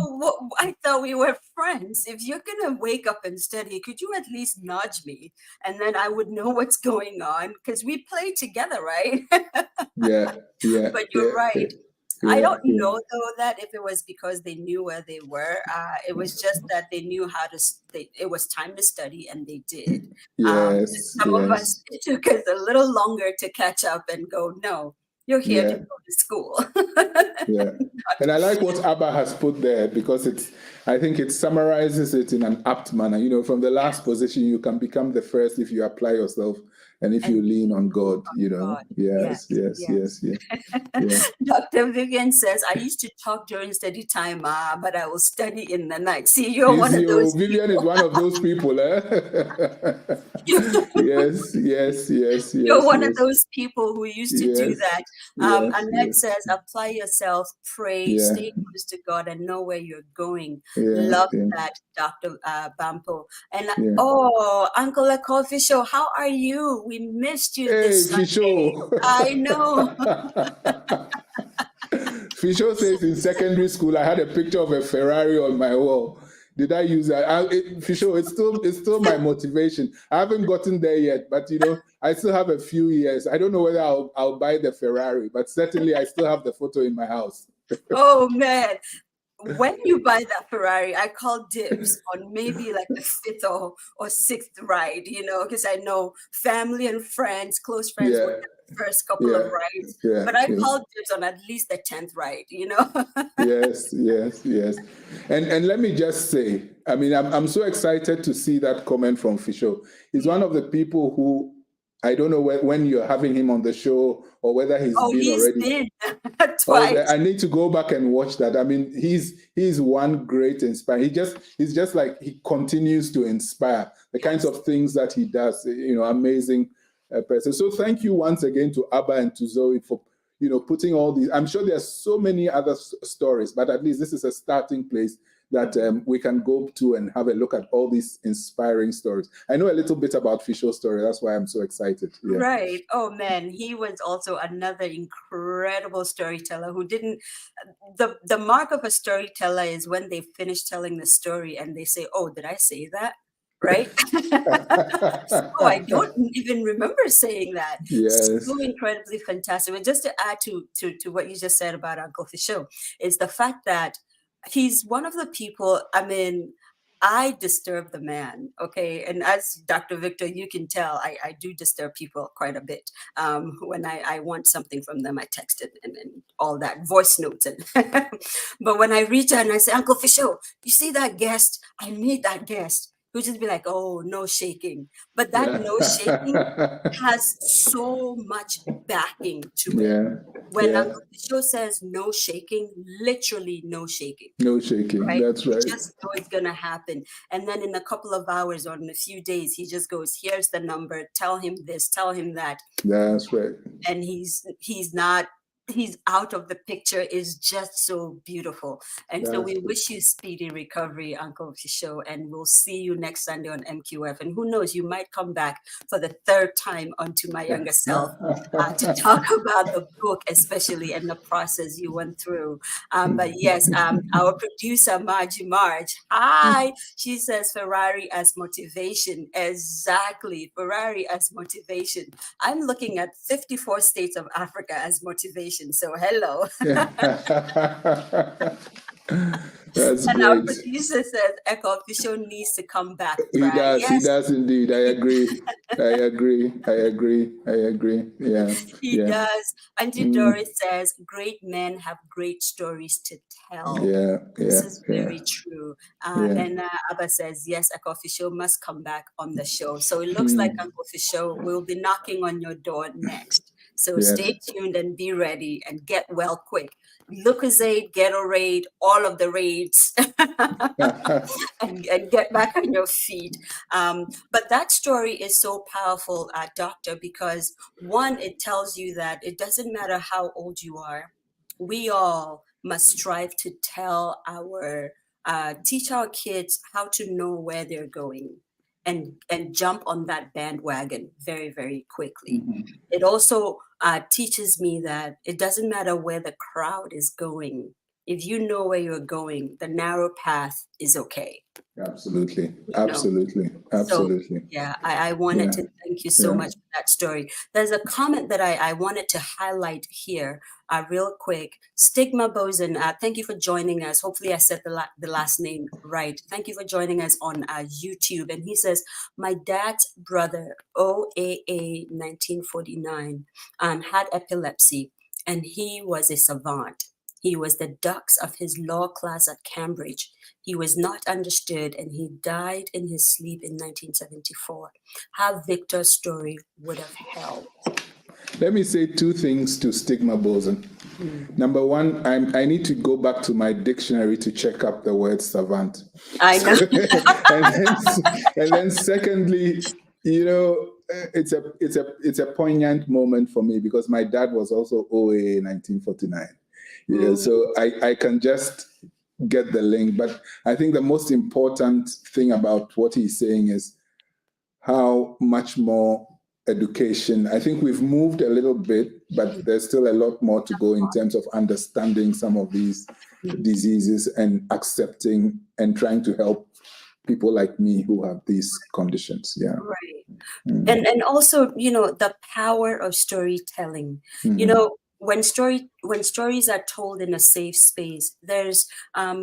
I thought we were friends. If you're gonna wake up and study, could you at least nudge me, and then I would know what's going on, because we play together, right? Yeah. But you're right. I don't know though that if it was because they knew where they were. It was just that they knew how to. It was time to study, and they did. Some of us, it took us a little longer to catch up and go, no, you're here to go to school. And I like what Abba has put there, because I think it summarizes it in an apt manner. You know, from the last position, you can become the first if you apply yourself and if you lean on God, you know. Yes. Dr. Vivian says, I used to talk during study time, but I will study in the night. See, you're one of those Vivian is one of those people, eh? Yes. You're one of those people who used to do that. Annette says, apply yourself, pray, stay close to God, and know where you're going. Love that, Dr. Bampoe. And Uncle Coffee Show, how are you? We missed you this Sunday. I know. Fisho says in secondary school, I had a picture of a Ferrari on my wall. Did I use that? Fisho, it's still my motivation. I haven't gotten there yet, but you know, I still have a few years. I don't know whether I'll buy the Ferrari, but certainly I still have the photo in my house. Oh man. When you buy that Ferrari, I call dibs on maybe like the 5th or 6th ride, you know, because I know family and friends, close friends, would the first couple of rides. But I call dibs on at least the 10th ride, you know. Yes. And let me just say, I mean, I'm so excited to see that comment from Fisho. He's one of the people who, I don't know when you're having him on the show or whether he's been twice. I need to go back and watch that. I mean, he's one great inspire. He's just like, he continues to inspire the kinds of things that he does. You know, amazing person. So thank you once again to Abba and to Zoe for, you know, putting all these. I'm sure there's so many other stories, but at least this is a starting place that we can go to and have a look at all these inspiring stories. I know a little bit about Fisho's story. That's why I'm so excited. Right. Oh, man. He was also another incredible storyteller who didn't... The mark of a storyteller is when they finish telling the story and they say, oh, did I say that? Right? Oh, I don't even remember saying that. So incredibly fantastic. But just to add to what you just said about Uncle Fisho, is the fact that he's one of the people, I mean, I disturb the man, okay? And as Dr. Victor, you can tell, I do disturb people quite a bit. When I want something from them, I text it and all that, voice notes. And but when I reach out and I say, Uncle Fisho, you see that guest? I need that guest. who just be like, oh, no shaking. But that no shaking has so much backing to it. Yeah. When Yeah. Uncle Fisho says no shaking, literally no shaking. No shaking. Right? That's You right. just know it's gonna happen. And then in a couple of hours or in a few days, he just goes, here's the number, tell him this, tell him that. That's right. And he's out of the picture is just so beautiful. And so we wish you speedy recovery, Uncle Fisho, and we'll see you next Sunday on MQF. And who knows, you might come back for the third time onto My Younger Self to talk about the book, especially, and the process you went through. But yes, our producer, Marge, hi, she says Ferrari as motivation. Exactly, Ferrari as motivation. I'm looking at 54 states of Africa as motivation. So hello. That's And our great. producer says Echo Official needs to come back. He Brad. does. Yes, He does indeed. I agree. Yeah. he Yeah. does. Auntie Doris says great men have great stories to tell. Yeah. This Yeah. is very true. And Abba says, yes, Uncle Fisho must come back on the show. So it looks like Uncle Fisho will be knocking on your door next. So Yes. stay tuned and be ready and get well quick. Lucozade, Gatorade, all of the raids, and get back on your feet. But that story is so powerful, Doctor, because one, it tells you that it doesn't matter how old you are. We all must strive to tell teach our kids how to know where they're going and jump on that bandwagon very, very quickly. It also teaches me that it doesn't matter where the crowd is going. If you know where you're going, the narrow path is okay. Absolutely. So, yeah, I wanted to thank you so much for that story. There's a comment that I wanted to highlight here real quick. Stigma Boson, thank you for joining us. Hopefully I said the last name right. Thank you for joining us on YouTube. And he says, my dad's brother, OAA 1949, had epilepsy, and he was a savant. He was the dux of his law class at Cambridge. He was not understood, and he died in his sleep in 1974. How Victor's story would have helped. Let me say two things to Stigma Boson. Number one, I need to go back to my dictionary to check up the word savant. I know. and then secondly, it's a poignant moment for me because my dad was also OA 1949. So I can just get the link. But I think the most important thing about what he's saying is how much more education. I think we've moved a little bit, but there's still a lot more to go in terms of understanding some of these diseases and accepting and trying to help people like me who have these conditions. Yeah. Right. And also, the power of storytelling. When stories are told in a safe space, there's a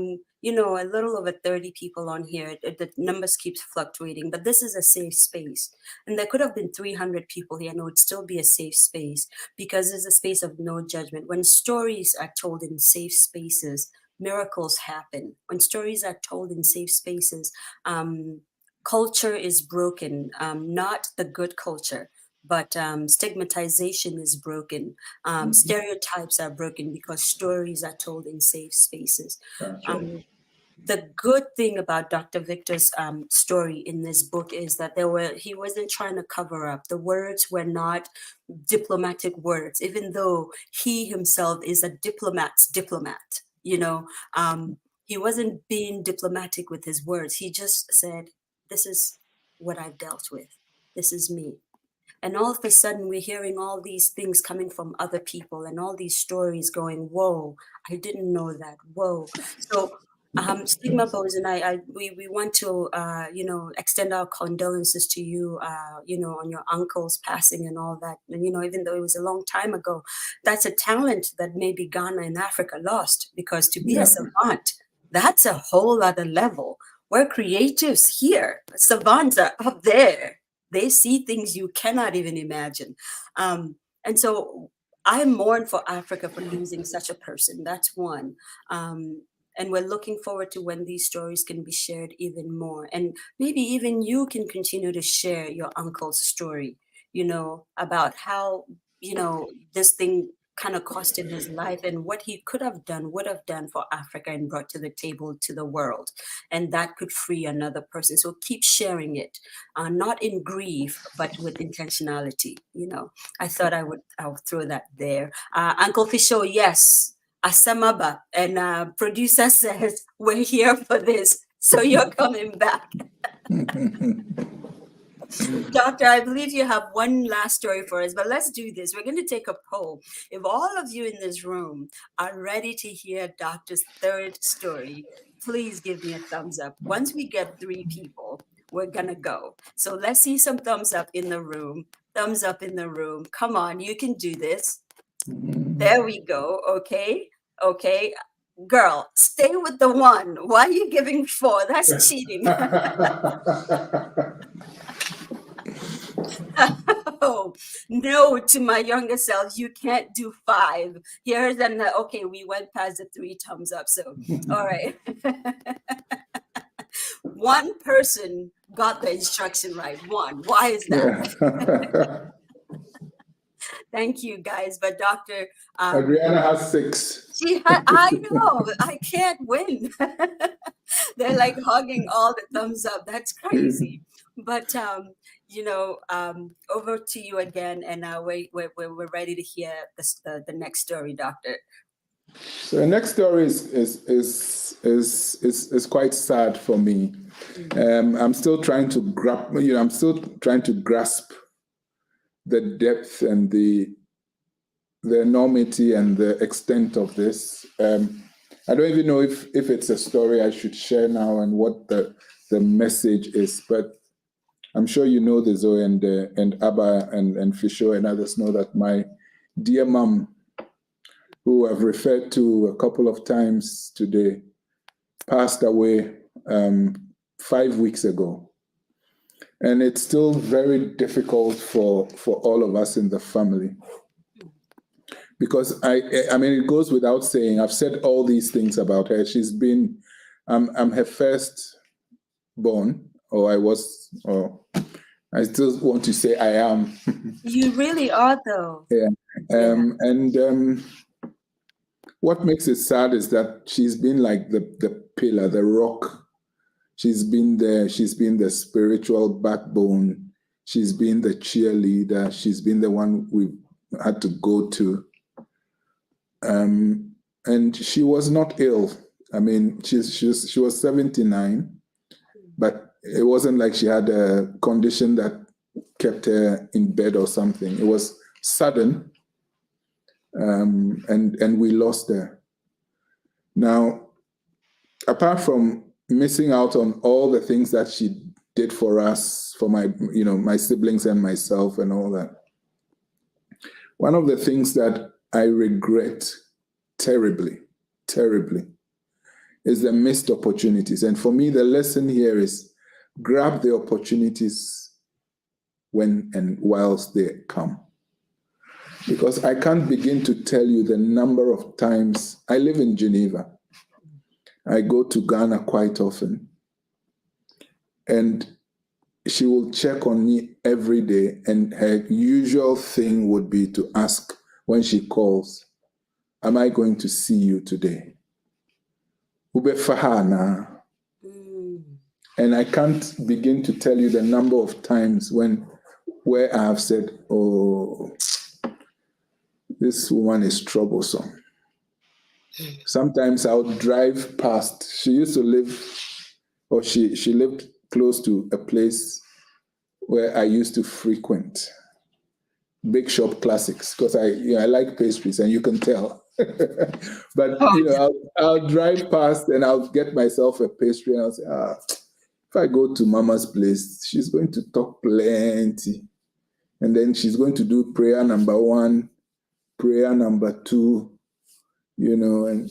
little over 30 people on here. The numbers keeps fluctuating, but this is a safe space. And there could have been 300 people here and it would still be a safe space because it's a space of no judgment. When stories are told in safe spaces, miracles happen. When stories are told in safe spaces, culture is broken, not the good culture, but stigmatization is broken. Stereotypes are broken because stories are told in safe spaces. The good thing about Dr. Victor's story in this book is that he wasn't trying to cover up. The words were not diplomatic words, even though he himself is a diplomat's diplomat. He wasn't being diplomatic with his words. He just said, this is what I've dealt with. This is me. And all of a sudden, we're hearing all these things coming from other people and all these stories going, whoa, I didn't know that. Whoa. So Stigma Boson, we want to, extend our condolences to you, on your uncle's passing and all that. And, even though it was a long time ago, that's a talent that maybe Ghana and Africa lost, because to be a savant, that's a whole other level. We're creatives here. Savants are up there. They see things you cannot even imagine. And so I mourn for Africa for losing such a person. That's one. And we're looking forward to when these stories can be shared even more. And maybe even you can continue to share your uncle's story, about how, this thing kind of cost him his life and what he could have done, would have done for Africa and brought to the table to the world. And that could free another person. So keep sharing it, not in grief, but with intentionality. I thought I'll throw that there. Uncle Fisho, yes, Asamaba. And producer says, we're here for this. So you're coming back. Doctor, I believe you have one last story for us, but let's do this. We're going to take a poll. If all of you in this room are ready to hear Doctor's third story, please give me a thumbs up. Once we get 3 people, we're going to go. So let's see some thumbs up in the room. Thumbs up in the room. Come on, you can do this. There we go. Okay. Girl, stay with the 1. Why are you giving 4? That's cheating. Oh, no, to my younger self, you can't do 5. Here's okay, we went past the 3 thumbs up. So, all right. 1 person got the instruction right. 1. Why is that? Yeah. Thank you, guys. But Doctor, Adriana has 6. I know, I can't win. They're like hugging all the thumbs up. That's crazy. But over to you again, and we're ready to hear the next story, Doctor. So the next story is quite sad for me. I'm still trying to grasp the depth and the enormity and the extent of this. I don't even know if it's a story I should share now and what the message is, but I'm sure you know the Zoe and Abba and Fisho and others know that my dear mom, who I've referred to a couple of times today, passed away 5 weeks ago. And it's still very difficult for all of us in the family. Because I mean, it goes without saying, I've said all these things about her. She's been, I'm her first born, I still want to say I am. You really are, though. Yeah. And what makes it sad is that she's been like the pillar, the rock. She's been there. She's been the spiritual backbone. She's been the cheerleader. She's been the one we had to go to. And she was not ill. I mean, she was 79, but it wasn't like she had a condition that kept her in bed or something. It was sudden, and we lost her. Now, apart from missing out on all the things that she did for us, for my siblings and myself and all that, one of the things that I regret terribly, is the missed opportunities. And for me, the lesson here is grab the opportunities when and whilst they come. Because I can't begin to tell you the number of times I live in Geneva. I go to Ghana quite often. And she will check on me every day. And her usual thing would be to ask when she calls, am I going to see you today? And I can't begin to tell you the number of times where I have said, oh, this woman is troublesome. Sometimes I'll drive past. She used to live, or she lived close to a place where I used to frequent, Big Shop Classics, because I like pastries, and you can tell. But I'll drive past and I'll get myself a pastry, and I'll say, if I go to Mama's place, she's going to talk plenty, and then she's going to do prayer number 1, prayer number 2, and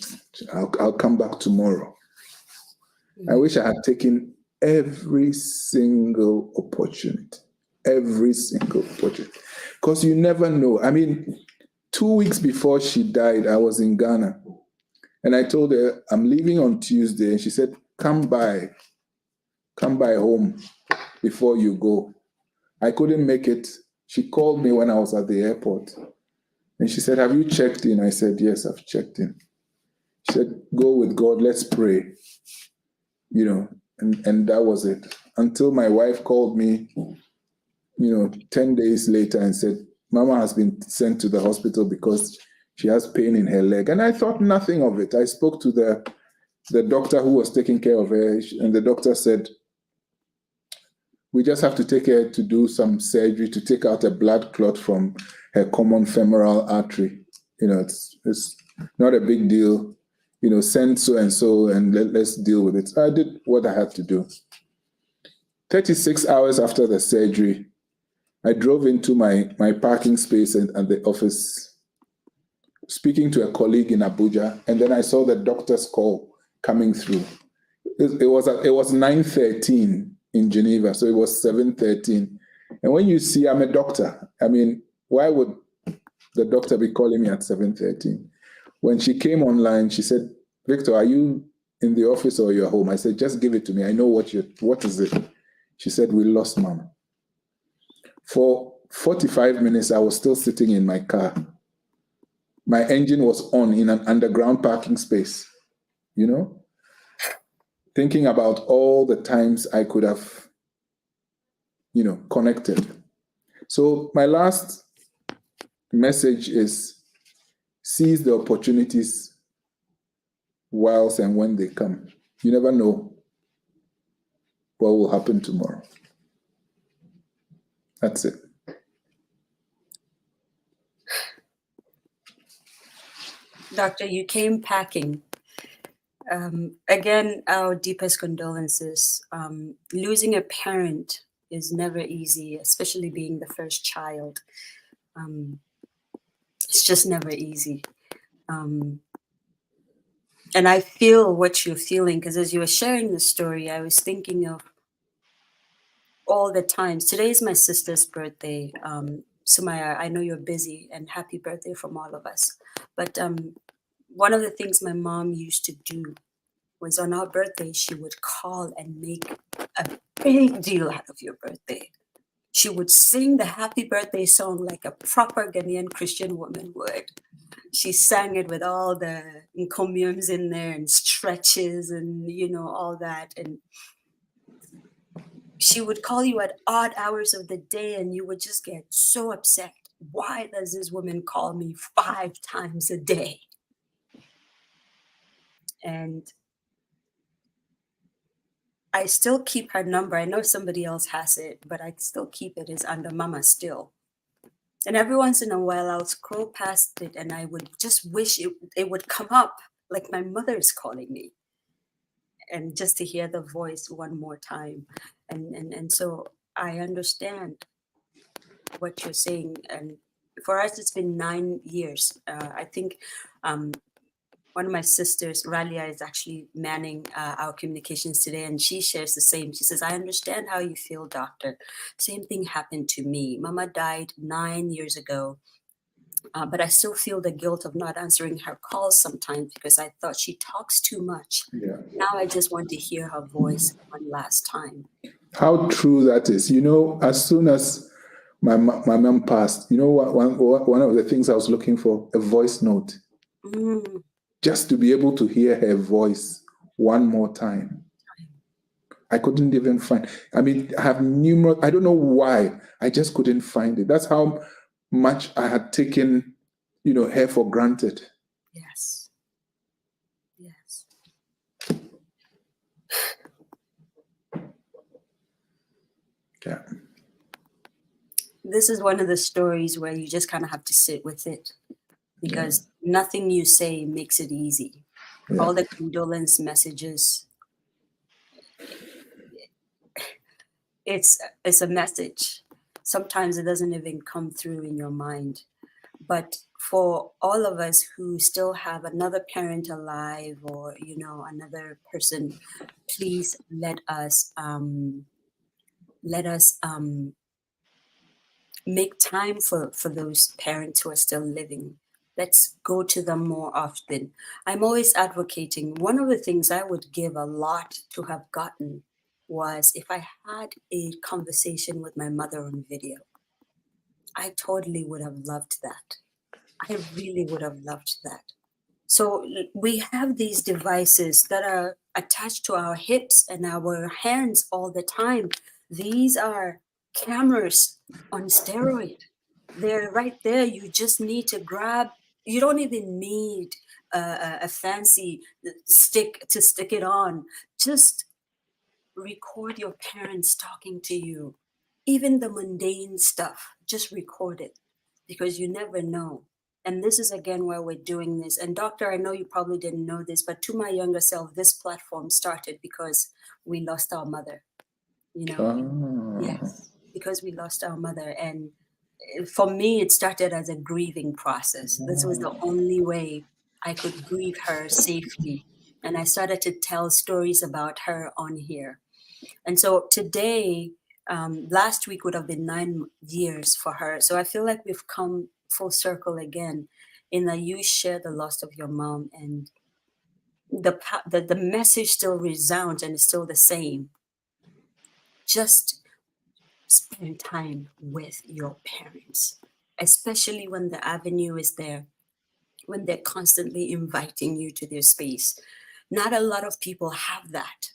I'll come back tomorrow. I wish I had taken every single opportunity, because you never know. I mean, 2 weeks before she died, I was in Ghana, And I told her, I'm leaving on Tuesday. And she said, come by home before you go. I couldn't make it. She called me when I was at the airport. And she said, have you checked in? I said, yes, I've checked in. She said, go with God, let's pray. And that was it. Until my wife called me, 10 days later and said, Mama has been sent to the hospital because she has pain in her leg. And I thought nothing of it. I spoke to the doctor who was taking care of her, and the doctor said, we just have to take her to do some surgery to take out a blood clot from her common femoral artery. It's not a big deal. Send so-and-so and let's deal with it. So I did what I had to do. 36 hours after the surgery, I drove into my parking space at the office, speaking to a colleague in Abuja, and then I saw the doctor's call coming through. It was 9:13 in Geneva, so it was 7:13. And when you see I'm a doctor, I mean, why would the doctor be calling me at 7:13? When she came online, she said, Victor, are you in the office or you're home? I said, just give it to me. I know what is it? She said, we lost Mom. For 45 minutes, I was still sitting in my car. My engine was on in an underground parking space, thinking about all the times I could have, connected. So my last message is seize the opportunities whilst and when they come. You never know what will happen tomorrow. That's it. Doctor, you came packing. Again, our deepest condolences. Losing a parent is never easy, especially being the first child. It's just never easy. And I feel what you're feeling, because as you were sharing the story, I was thinking of all the times. Today is my sister's birthday. Sumaya, I know you're busy, and happy birthday from all of us. But one of the things my mom used to do was on our birthday, she would call and make a big deal out of your birthday. She would sing the happy birthday song like a proper Ghanaian Christian woman would. She sang it with all the encomiums in there and stretches and, all that. And she would call you at odd hours of the day and you would just get so upset. Why does this woman call me 5 times a day? And I still keep her number. I know somebody else has it, but I still keep it. It's under Mama still. And every once in a while, I'll scroll past it and I would just wish it would come up like my mother is calling me. And just to hear the voice one more time. And so I understand what you're saying. And for us, it's been 9 years. I think one of my sisters, Ralia, is actually manning our communications today, and she shares the same. She says, I understand how you feel, doctor. Same thing happened to me. Mama died 9 years ago, but I still feel the guilt of not answering her calls sometimes because I thought she talks too much. Yeah. Now I just want to hear her voice one last time. How true that is. As soon as my mom passed, one of the things I was looking for, a voice note. Just to be able to hear her voice one more time. I couldn't even find. I have numerous. I don't know why. I just couldn't find it. That's how much I had taken, her for granted. Yes. Yes. Yeah. This is one of the stories where you just kind of have to sit with it because nothing you say makes it easy. Yeah. All the condolence messages, it's a message. Sometimes it doesn't even come through in your mind. But for all of us who still have another parent alive or, another person, please let us make time for those parents who are still living. Let's go to them more often. I'm always advocating. One of the things I would give a lot to have gotten was if I had a conversation with my mother on video. I totally would have loved that. I really would have loved that. So we have these devices that are attached to our hips and our hands all the time. These are cameras on steroid. They're right there. You just need to grab. You don't even need a fancy stick to stick it on. Just record your parents talking to you. Even the mundane stuff, just record it because you never know. And this is again where we're doing this. And doctor, I know you probably didn't know this, but to my younger self, this platform started because we lost our mother, you know? Ah. Yes, because we lost our mother. And for me, it started as a grieving process. This was the only way I could grieve her safely. And I started to tell stories about her on here. And so today, last week would have been 9 years for her. So I feel like we've come full circle again in that you share the loss of your mom, and the message still resounds and is still the same. Just spend time with your parents, especially when the avenue is there, when they're constantly inviting you to their space. Not a lot of people have that,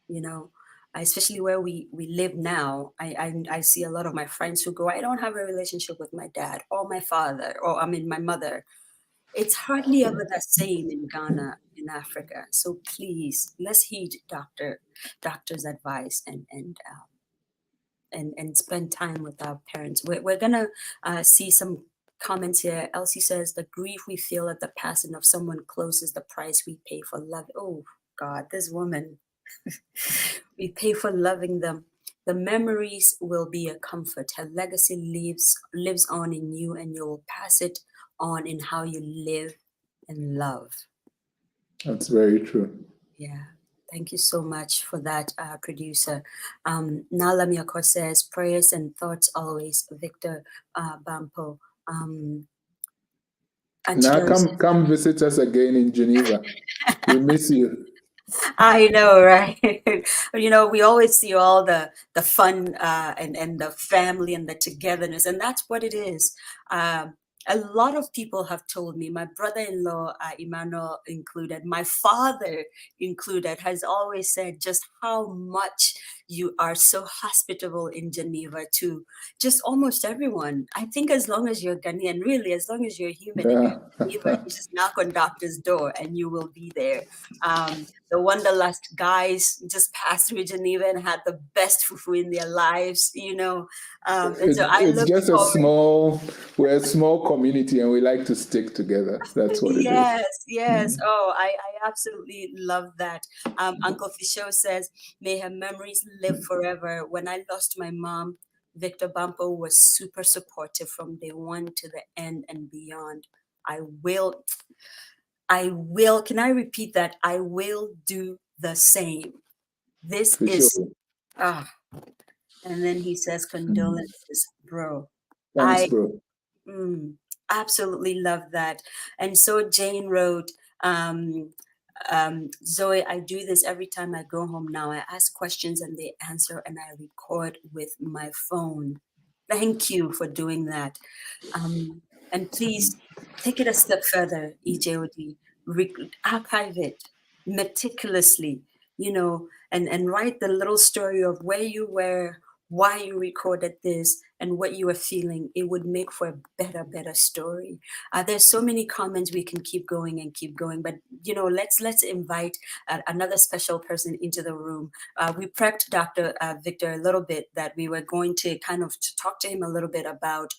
you know, especially where we live now. I see a lot of my friends who go, I don't have a relationship with my dad or my father, or I mean my mother. It's hardly ever the same in Ghana, in Africa. So please, let's heed doctor's advice and spend time with our parents. We're gonna see some comments here. Elsie says the grief we feel at the passing of someone close is the price we pay for love. Oh God, this woman. We pay for loving them. The memories will be a comfort. Her legacy lives on in you, and you'll pass it on in how you live and love. That's very true. Yeah. Thank you so much for that, producer. Nala Miyako says, prayers and thoughts always, Victor Bampoe. Now come visit us again in Geneva. We miss you. I know, right? You know, we always see all the fun and the family and the togetherness, and that's what it is. A lot of people have told me, my brother-in-law, Emmanuel included, my father included, has always said just how much you are so hospitable in Geneva to just almost everyone. I think as long as you're Ghanaian, really, as long as you're human and you're in Geneva, you just knock on doctor's door and you will be there. The Wanderlust guys just passed through Geneva and had the best fufu in their lives, you know. And so I It's look just forward. we're a small community and we like to stick together. That's what it is. Yes. Oh, I absolutely love that. Uncle Fisho says, may her memories live forever. When I lost my mom, Victor Bampoe was super supportive from day one to the end and beyond. I will, can I repeat that? I will do the same. This For is, sure. and then he says, condolences, bro. Thanks, I bro. Absolutely love that. And so Jane wrote, Zoe, I do this every time I go home now. I ask questions and they answer, and I record with my phone. Thank you for doing that. And please take it a step further, EJOD. Archive it meticulously, you know, and write the little story of where you were, why you recorded this, and what you were feeling. It would make for a better story. There's so many comments, we can keep going and keep going, but you know, let's invite another special person into the room. We prepped Dr. Victor a little bit that we were going to kind of talk to him a little bit about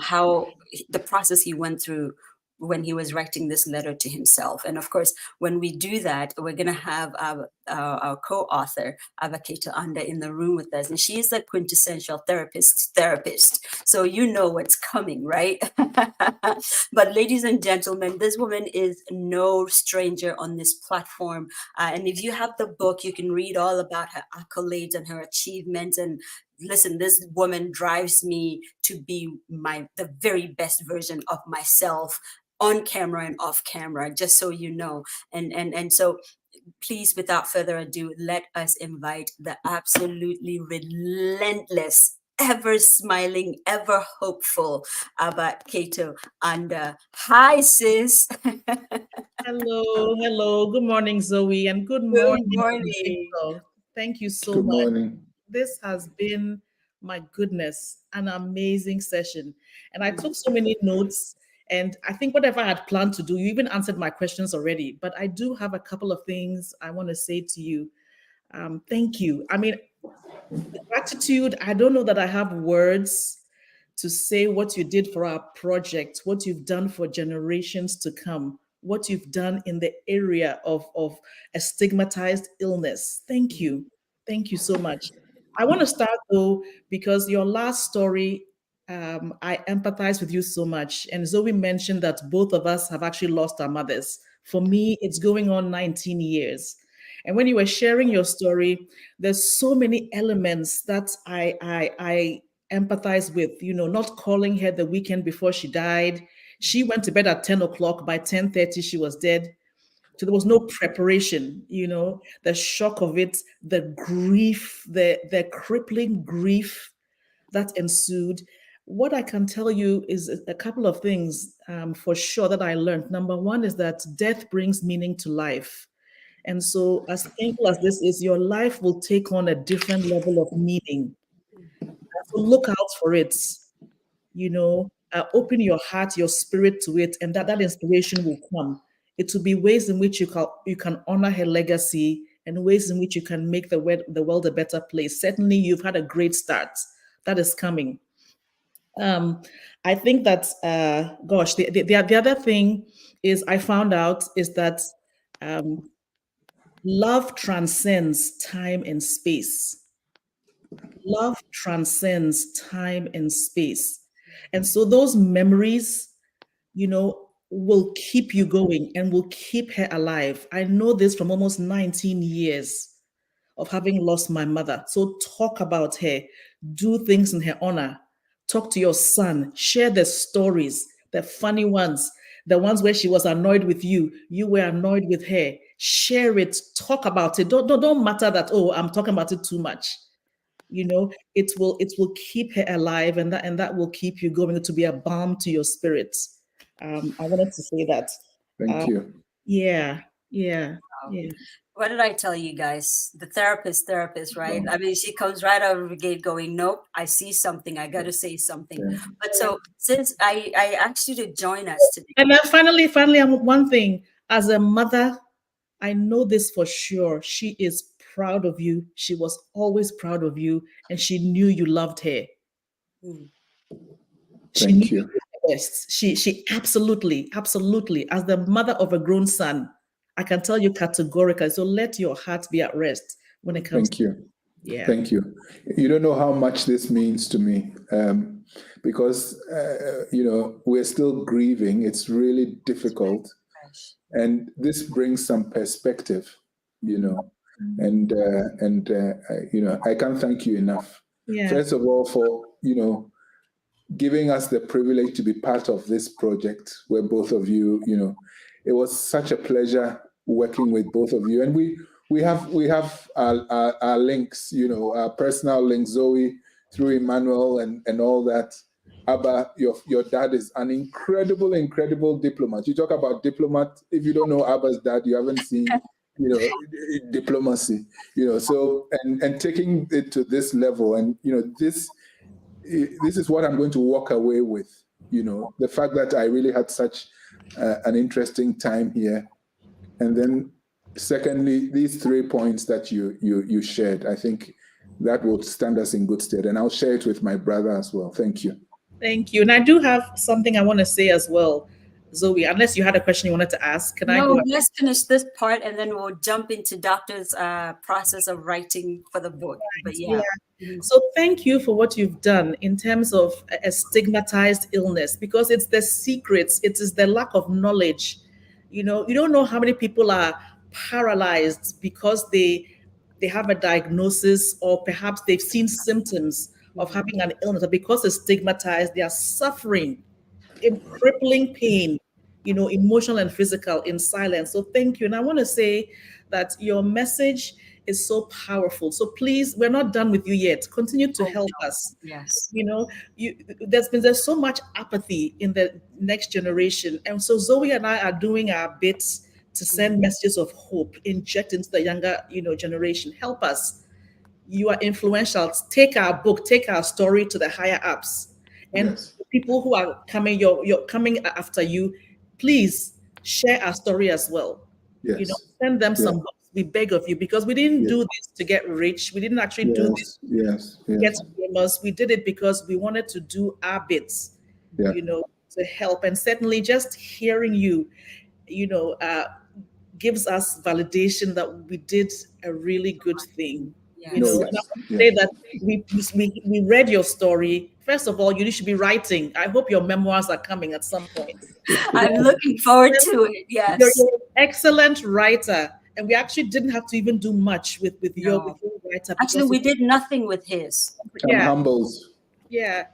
how the process he went through when he was writing this letter to himself. And of course, when we do that, we're going to have our co-author, Avaketa Anda, in the room with us. And she is the quintessential therapist. So you know what's coming, right? But ladies and gentlemen, this woman is no stranger on this platform. And if you have the book, you can read all about her accolades and her achievements and listen, this woman drives me to be the very best version of myself on camera and off camera, just so you know. And so please, without further ado, let us invite the absolutely relentless, ever smiling, ever hopeful Abba Kato. And hi, sis. Hello. Good morning, Zoe, and good Good morning, morning. Victor. Thank you so Good much. morning. This has been, my goodness, an amazing session. And I took so many notes, and I think whatever I had planned to do, you even answered my questions already. But I do have a couple of things I want to say to you. Thank you. I mean, gratitude, I don't know that I have words to say what you did for our project, what you've done for generations to come, what you've done in the area of a stigmatized illness. Thank you. Thank you so much. I want to start though, because your last story, I empathize with you so much. And Zoe mentioned that both of us have actually lost our mothers. For me, it's going on 19 years. And when you were sharing your story, there's so many elements that I empathize with, not calling her the weekend before she died. She went to bed at 10 o'clock. By 10:30, she was dead. So there was no preparation, the shock of it, the grief, the crippling grief that ensued. What I can tell you is a couple of things for sure that I learned. Number one is that death brings meaning to life. And so, as painful as this is, your life will take on a different level of meaning. So look out for it, open your heart, your spirit to it, and that inspiration will come. It will be ways in which you can honor her legacy and ways in which you can make the world a better place. Certainly, you've had a great start. That is coming. I think that, the other thing is I found out is that love transcends time and space. Love transcends time and space. And so those memories, will keep you going and will keep her alive. I know this from almost 19 years of having lost my mother. So talk about her, do things in her honor, talk to your son, share the stories, the funny ones, the ones where she was annoyed with you, you were annoyed with her. Share it, talk about it. Don't matter that, oh, I'm talking about it too much. It will keep her alive, and that will keep you going, to be a balm to your spirits. I wanted to say that. Thank you. Yeah. What did I tell you guys? The therapist, right? I mean, she comes right out of the gate going, nope, I see something. I got to say something. Yeah. But so since I asked you to join us today. And then finally, one thing. As a mother, I know this for sure. She is proud of you. She was always proud of you, and she knew you loved her. Thank you. Yes, she absolutely, as the mother of a grown son, I can tell you categorically. So let your heart be at rest when it comes. Thank you. Yeah. Thank you. You don't know how much this means to me, because we're still grieving. It's really difficult, and this brings some perspective, and I can't thank you enough. Yeah. First of all, for giving us the privilege to be part of this project, where both of you, it was such a pleasure working with both of you, and we have our links, our personal links, Zoe through Emmanuel and all that. Abba, your dad is an incredible diplomat. You talk about diplomat. If you don't know Abba's dad, you haven't seen, diplomacy. So and taking it to this level, and this is what I'm going to walk away with. The fact that I really had such an interesting time here, and then secondly, these 3 points that you shared, I think that will stand us in good stead, and I'll share it with my brother as well. Thank you. Thank you. And I do have something I want to say as well, Zoe, unless you had a question you wanted to ask. Can I go? Let's finish this part and then we'll jump into Doctor's process of writing for the book. But yeah. So thank you for what you've done in terms of a stigmatized illness, because it's the secrets, it is the lack of knowledge. You don't know how many people are paralyzed because they have a diagnosis, or perhaps they've seen symptoms of having an illness, but because they're stigmatized, they are suffering in crippling pain, emotional and physical, in silence. So thank you. And I want to say that your message is so powerful. So please, we're not done with you yet. Continue to help us. Yes. There's so much apathy in the next generation. And so Zoe and I are doing our bits to send messages of hope, inject into the younger, generation. Help us. You are influential. Take our book, take our story to the higher ups. And Yes. people who are coming, you're coming after you, please share our story as well. Yes. Send them some books. We beg of you, because we didn't do this to get rich. We didn't actually do this to get famous. We did it because we wanted to do our bits, to help. And certainly just hearing you, gives us validation that we did a really good thing. Yes. And I want to say that we read your story. First of all, you should be writing. I hope your memoirs are coming at some point. I'm looking forward to it. Yes. You're an excellent writer. And we actually didn't have to even do much with your writer. Actually, we did nothing with his. I'm humbled. Yeah.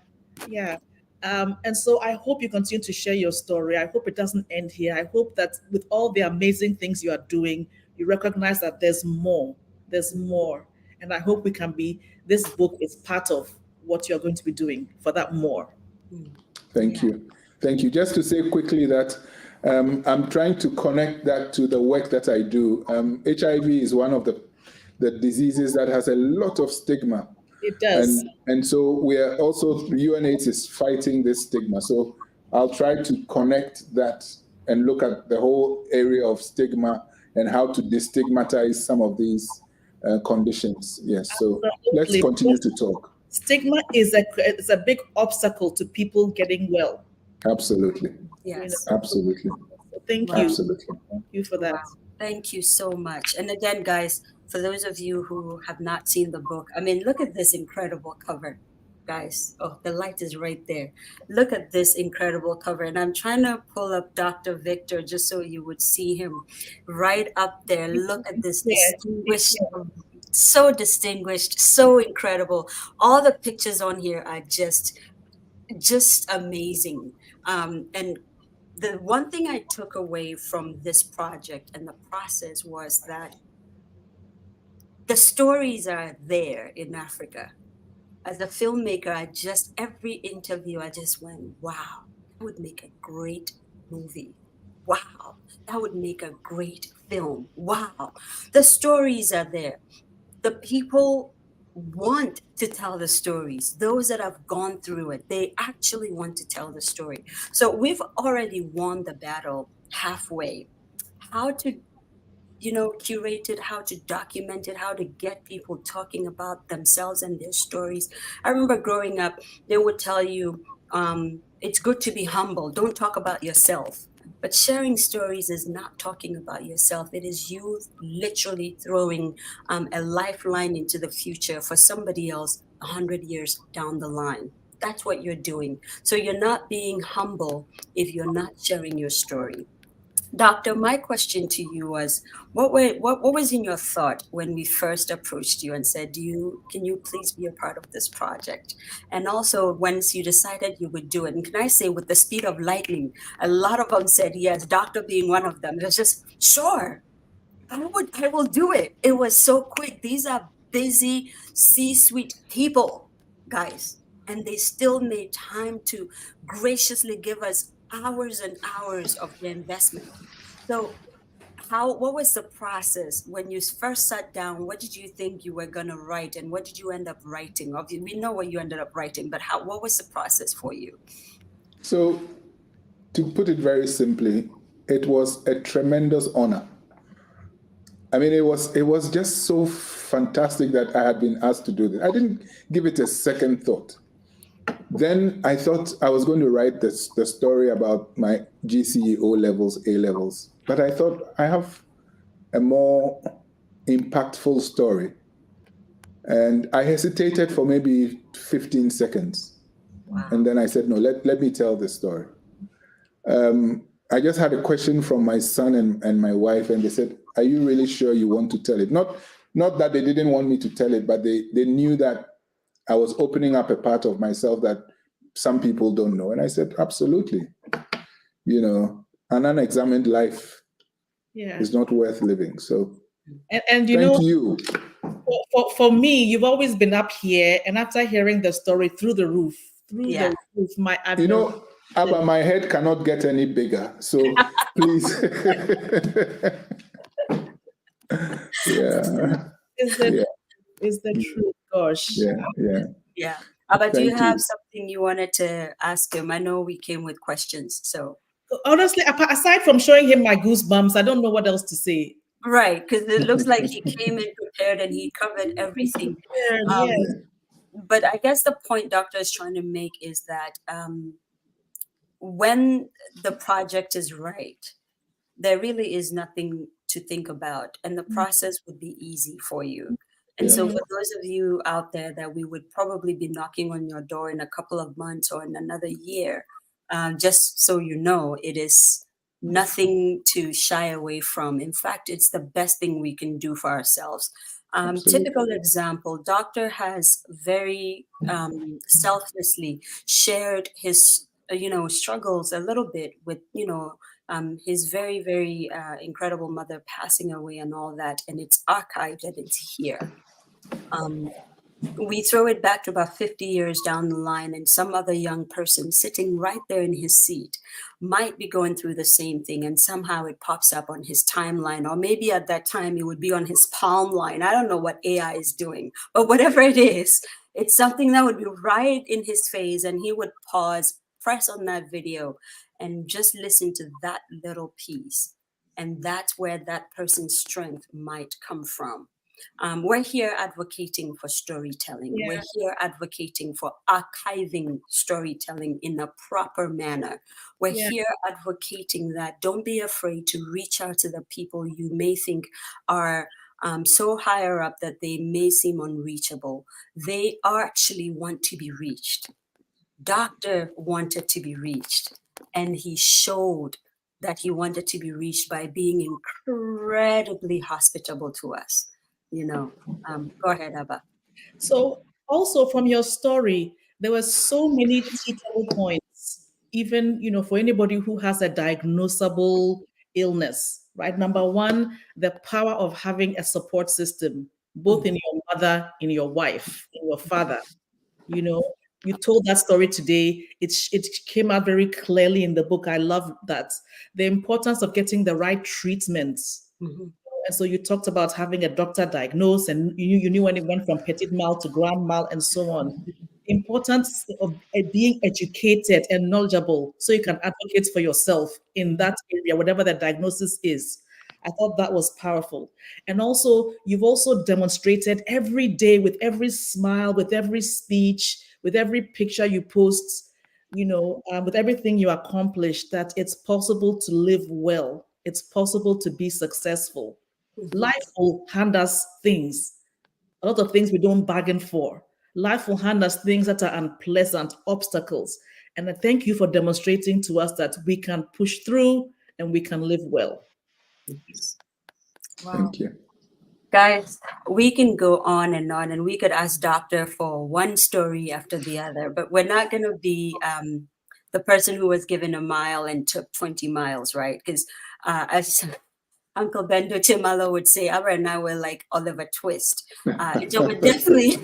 And so I hope you continue to share your story. I hope it doesn't end here. I hope that with all the amazing things you are doing, you recognize that there's more. There's more. And I hope this book is part of what you're going to be doing for that more. Thank you. Thank you. Just to say quickly that I'm trying to connect that to the work that I do. HIV is one of the diseases that has a lot of stigma. It does. And so we are also, UNAIDS is fighting this stigma. So I'll try to connect that and look at the whole area of stigma and how to destigmatize some of these conditions. Yes. So let's continue to talk. Stigma is a big obstacle to people getting well. Absolutely. Yes. Absolutely. Thank you. Absolutely. Thank you for that. Wow. Thank you so much. And again, guys, for those of you who have not seen the book, look at this incredible cover, guys. Oh, the light is right there. Look at this incredible cover. And I'm trying to pull up Dr. Victor just so you would see him right up there. Look at this distinguished, so distinguished, so incredible. All the pictures on here are just amazing. And the one thing I took away from this project and the process was that the stories are there in Africa. As a filmmaker, every interview, I just went, wow, that would make a great movie. Wow, that would make a great film. Wow, the stories are there. The people want to tell the stories. Those that have gone through it, they actually want to tell the story. So we've already won the battle halfway. How to curate it, how to document it, how to get people talking about themselves and their stories. I remember growing up, they would tell you, it's good to be humble. Don't talk about yourself. But sharing stories is not talking about yourself. It is you literally throwing a lifeline into the future for somebody else 100 years down the line. That's what you're doing. So you're not being humble if you're not sharing your story. Doctor, my question to you was, what was in your thought when we first approached you and said, can you please be a part of this project? And also, once you decided you would do it, and can I say with the speed of lightning, a lot of them said yes, doctor being one of them. It was just, sure, I will do it. It was so quick. These are busy C-suite people, guys, and they still made time to graciously give us hours and hours of the investment. So what was the process when you first sat down? What did you think you were going to write, and what did you end up writing? We know what you ended up writing, but what was the process for you? So to put it very simply, it was a tremendous honor. It was just so fantastic that I had been asked to do this. I didn't give it a second thought. Then I thought I was going to write the story about my GCE O-levels, A-levels, but I thought I have a more impactful story. And I hesitated for maybe 15 seconds. Wow. And then I said, no, let me tell this story. I just had a question from my son and my wife, and they said, are you really sure you want to tell it? Not that they didn't want me to tell it, but they knew that I was opening up a part of myself that some people don't know. And I said, absolutely. You know, an unexamined life is not worth living. So and you thank know, you. for me, you've always been up here, and after hearing the story through the roof, my You know, Abba, my head cannot get any bigger. So please. Is the truth. Gosh. Yeah. But do you Thank have you. something you wanted to ask him? I know we came with questions, so. Honestly, aside from showing him my goosebumps, I don't know what else to say. Right, because it looks like he came in prepared and he covered everything. Yes. But I guess the point Doctor is trying to make is that when the project is right, there really is nothing to think about, and the process would be easy for you. And so for those of you out there that we would probably be knocking on your door in a couple of months or in another year, just so you know, it is nothing to shy away from. In fact, it's the best thing we can do for ourselves. Typical example, Doctor has very selflessly shared his struggles a little bit with his very, very incredible mother passing away and all that, and it's archived and it's here. We throw it back to about 50 years down the line, and some other young person sitting right there in his seat might be going through the same thing, and somehow it pops up on his timeline, or maybe at that time it would be on his palm line. I don't know what AI is doing, but whatever it is, it's something that would be right in his face, and he would pause, press on that video, and just listen to that little piece. And that's where that person's strength might come from. We're here advocating for storytelling. We're here advocating for archiving storytelling in a proper manner. We're here advocating that don't be afraid to reach out to the people you may think are so higher up that they may seem unreachable. They actually want to be reached. Doctor wanted to be reached, and he showed that he wanted to be reached by being incredibly hospitable to us. Go ahead, Abba. So also from your story, there were so many teachable points, even, for anybody who has a diagnosable illness, right? Number one, the power of having a support system, both in your mother, in your wife, in your father. You told that story today. It came out very clearly in the book. I love that. The importance of getting the right treatments. And so you talked about having a doctor diagnose, and you knew when it went from petit mal to grand mal and so on. Importance of being educated and knowledgeable so you can advocate for yourself in that area, whatever the diagnosis is. I thought that was powerful. And also, you've also demonstrated every day with every smile, with every speech, with every picture you post, with everything you accomplish, that it's possible to live well. It's possible to be successful. Life will hand us things, a lot of things we don't bargain for. Life will hand us things that are unpleasant, obstacles. And I thank you for demonstrating to us that we can push through and we can live well. Wow. Thank you. Guys, we can go on, and we could ask Doctor for one story after the other, but we're not going to be the person who was given a mile and took 20 miles, right? Because as Uncle Bendo Timalo would say, Abra and I were like Oliver Twist. John would definitely,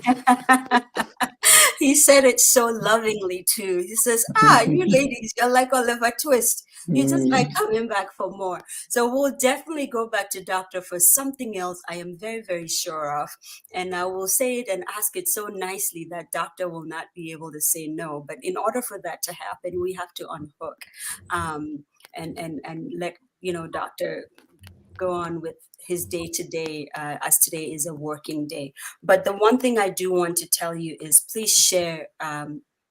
he said it so lovingly too. He says, you ladies, you're like Oliver Twist. You just like coming back for more. So we'll definitely go back to Doctor for something else I am very, very sure of. And I will say it and ask it so nicely that Doctor will not be able to say no. But in order for that to happen, we have to unhook and let, Doctor go on with his day to day, as today is a working day. But the one thing I do want to tell you is please share.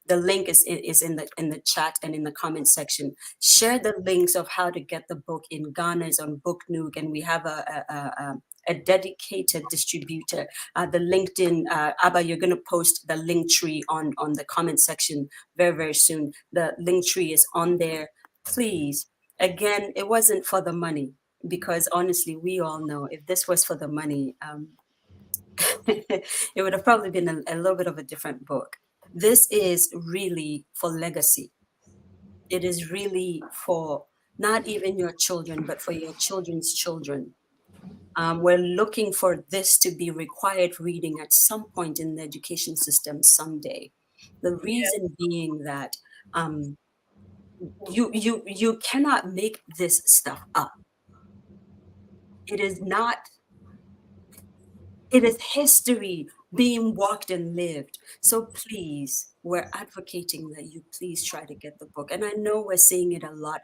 The link is in the chat and in the comment section. Share the links of how to get the book in Ghana is on Book Nook, and we have a dedicated distributor. The LinkedIn, Abba, you're going to post the link tree on the comment section very, very soon. The link tree is on there. Please, again, it wasn't for the money. Because honestly, we all know if this was for the money, it would have probably been a little bit of a different book. This is really for legacy. It is really for not even your children, but for your children's children. We're looking for this to be required reading at some point in the education system someday. The reason being that you cannot make this stuff up. It is not. It is history being walked and lived. So please, we're advocating that you please try to get the book. And I know we're saying it a lot,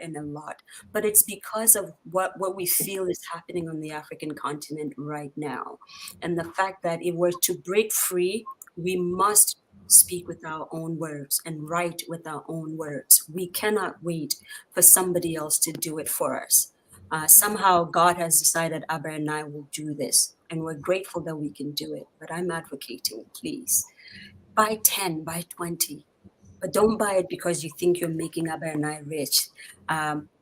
but it's because of what we feel is happening on the African continent right now. And the fact that if we're to break free, we must speak with our own words and write with our own words. We cannot wait for somebody else to do it for us. Somehow God has decided Abba and I will do this, and we're grateful that we can do it. But I'm advocating, please, buy 10, buy 20, but don't buy it because you think you're making Abba and I rich.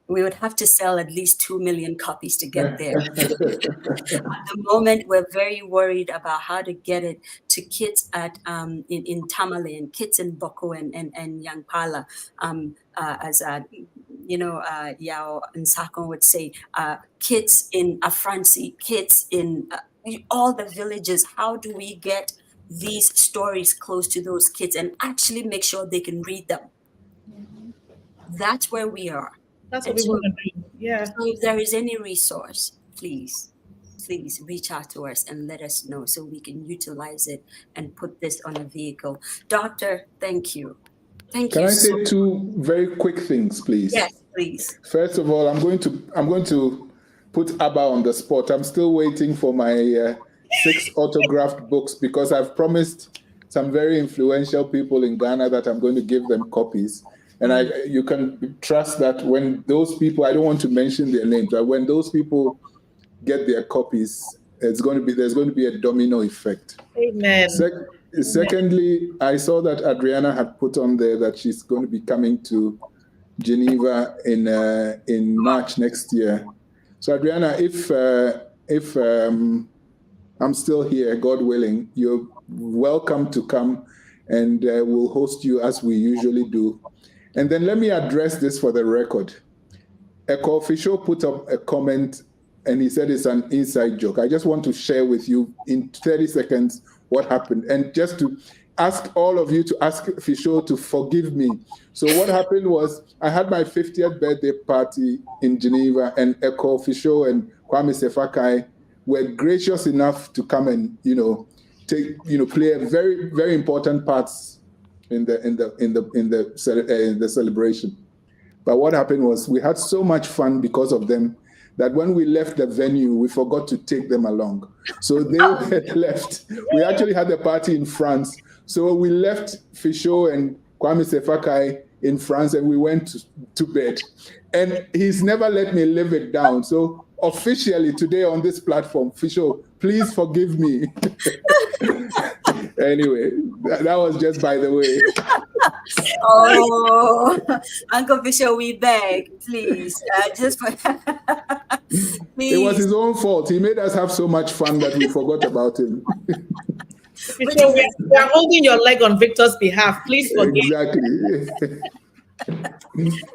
We would have to sell at least 2 million copies to get there. At the moment, we're very worried about how to get it to kids at in Tamale and kids in Boko and Yangpala, as Yao and Sakon would say, kids in Afransi, kids in all the villages. How do we get these stories close to those kids and actually make sure they can read them? That's where we are. That's what we want to do. Yeah. So if there is any resource, please reach out to us and let us know so we can utilize it and put this on a vehicle. Doctor, thank you. Thank you. Can I say two very quick things, please? Yes, please. First of all, I'm going to put Abba on the spot. I'm still waiting for my 6 autographed books because I've promised some very influential people in Ghana that I'm going to give them copies. And you can trust that when those people, I don't want to mention their names, but when those people get their copies, there's going to be a domino effect. Amen. Secondly, I saw that Adriana had put on there that she's going to be coming to Geneva in March next year. So Adriana, if I'm still here, God willing, you're welcome to come, and we'll host you as we usually do. And then let me address this for the record. Eko Official put up a comment and he said it's an inside joke. I just want to share with you in 30 seconds what happened, and just to ask all of you to ask Official to forgive me. So what happened was I had my 50th birthday party in Geneva, and Eko Official and Kwame Sefakai were gracious enough to come and play a very, very important parts in the celebration. But what happened was we had so much fun because of them that when we left the venue, we forgot to take them along. So they had left. We actually had a party in France. So we left Fisho and Kwame Sefakai in France, and we went to bed. And he's never let me live it down. So officially today on this platform, Fisho, please forgive me. Anyway, that was just by the way. Oh, Uncle Fisher, we beg, please. Just for It was his own fault. He made us have so much fun that we forgot about him. So we are holding your leg on Victor's behalf. Please forgive. Exactly. Anyway.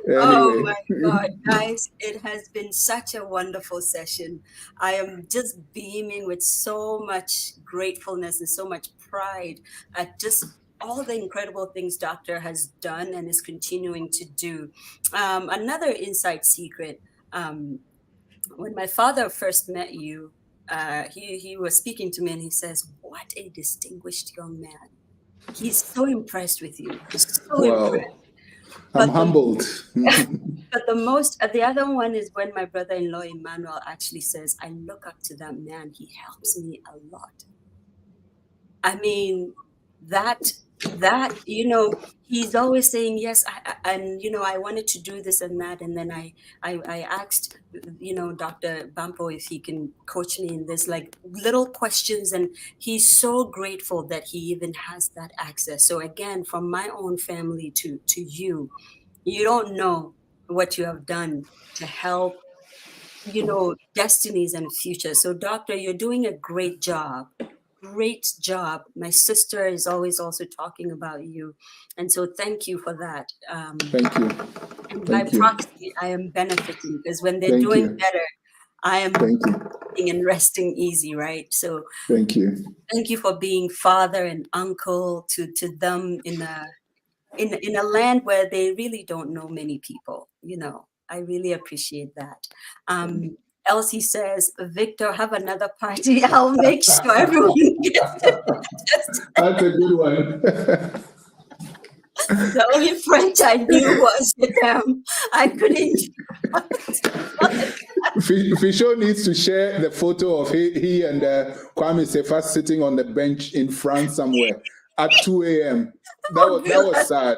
Oh my God, guys, it has been such a wonderful session. I am just beaming with so much gratefulness and so much pride at just all the incredible things Doctor has done and is continuing to do. Another inside secret, when my father first met you, he was speaking to me and he says, "What a distinguished young man." He's so impressed with you. He's so impressed. I'm humbled. But the other one is when my brother-in-law Emmanuel actually says, "I look up to that man. He helps me a lot." I mean, that he's always saying yes, I wanted to do this and that, and then I asked Dr. Bampoe if he can coach me in this, like little questions, and he's so grateful that he even has that access. So again, from my own family to you don't know what you have done to help destinies and future. So Doctor, you're doing a great job great job. My sister is always also talking about you. And so thank you for that. Thank you. And by Thank you. proxy, I am benefiting because when they're Thank doing you. better, I am Thank you. eating and resting easy, right? So Thank you. thank you for being father and uncle to them in a land where they really don't know many people. You know, I really appreciate that. Elsie says, Victor, have another party. I'll make sure everyone gets it. That's a good one. The only French I knew was them. I couldn't. Fisho needs to share the photo of he and Kwame Sefa sitting on the bench in France somewhere at 2 a.m. That was sad.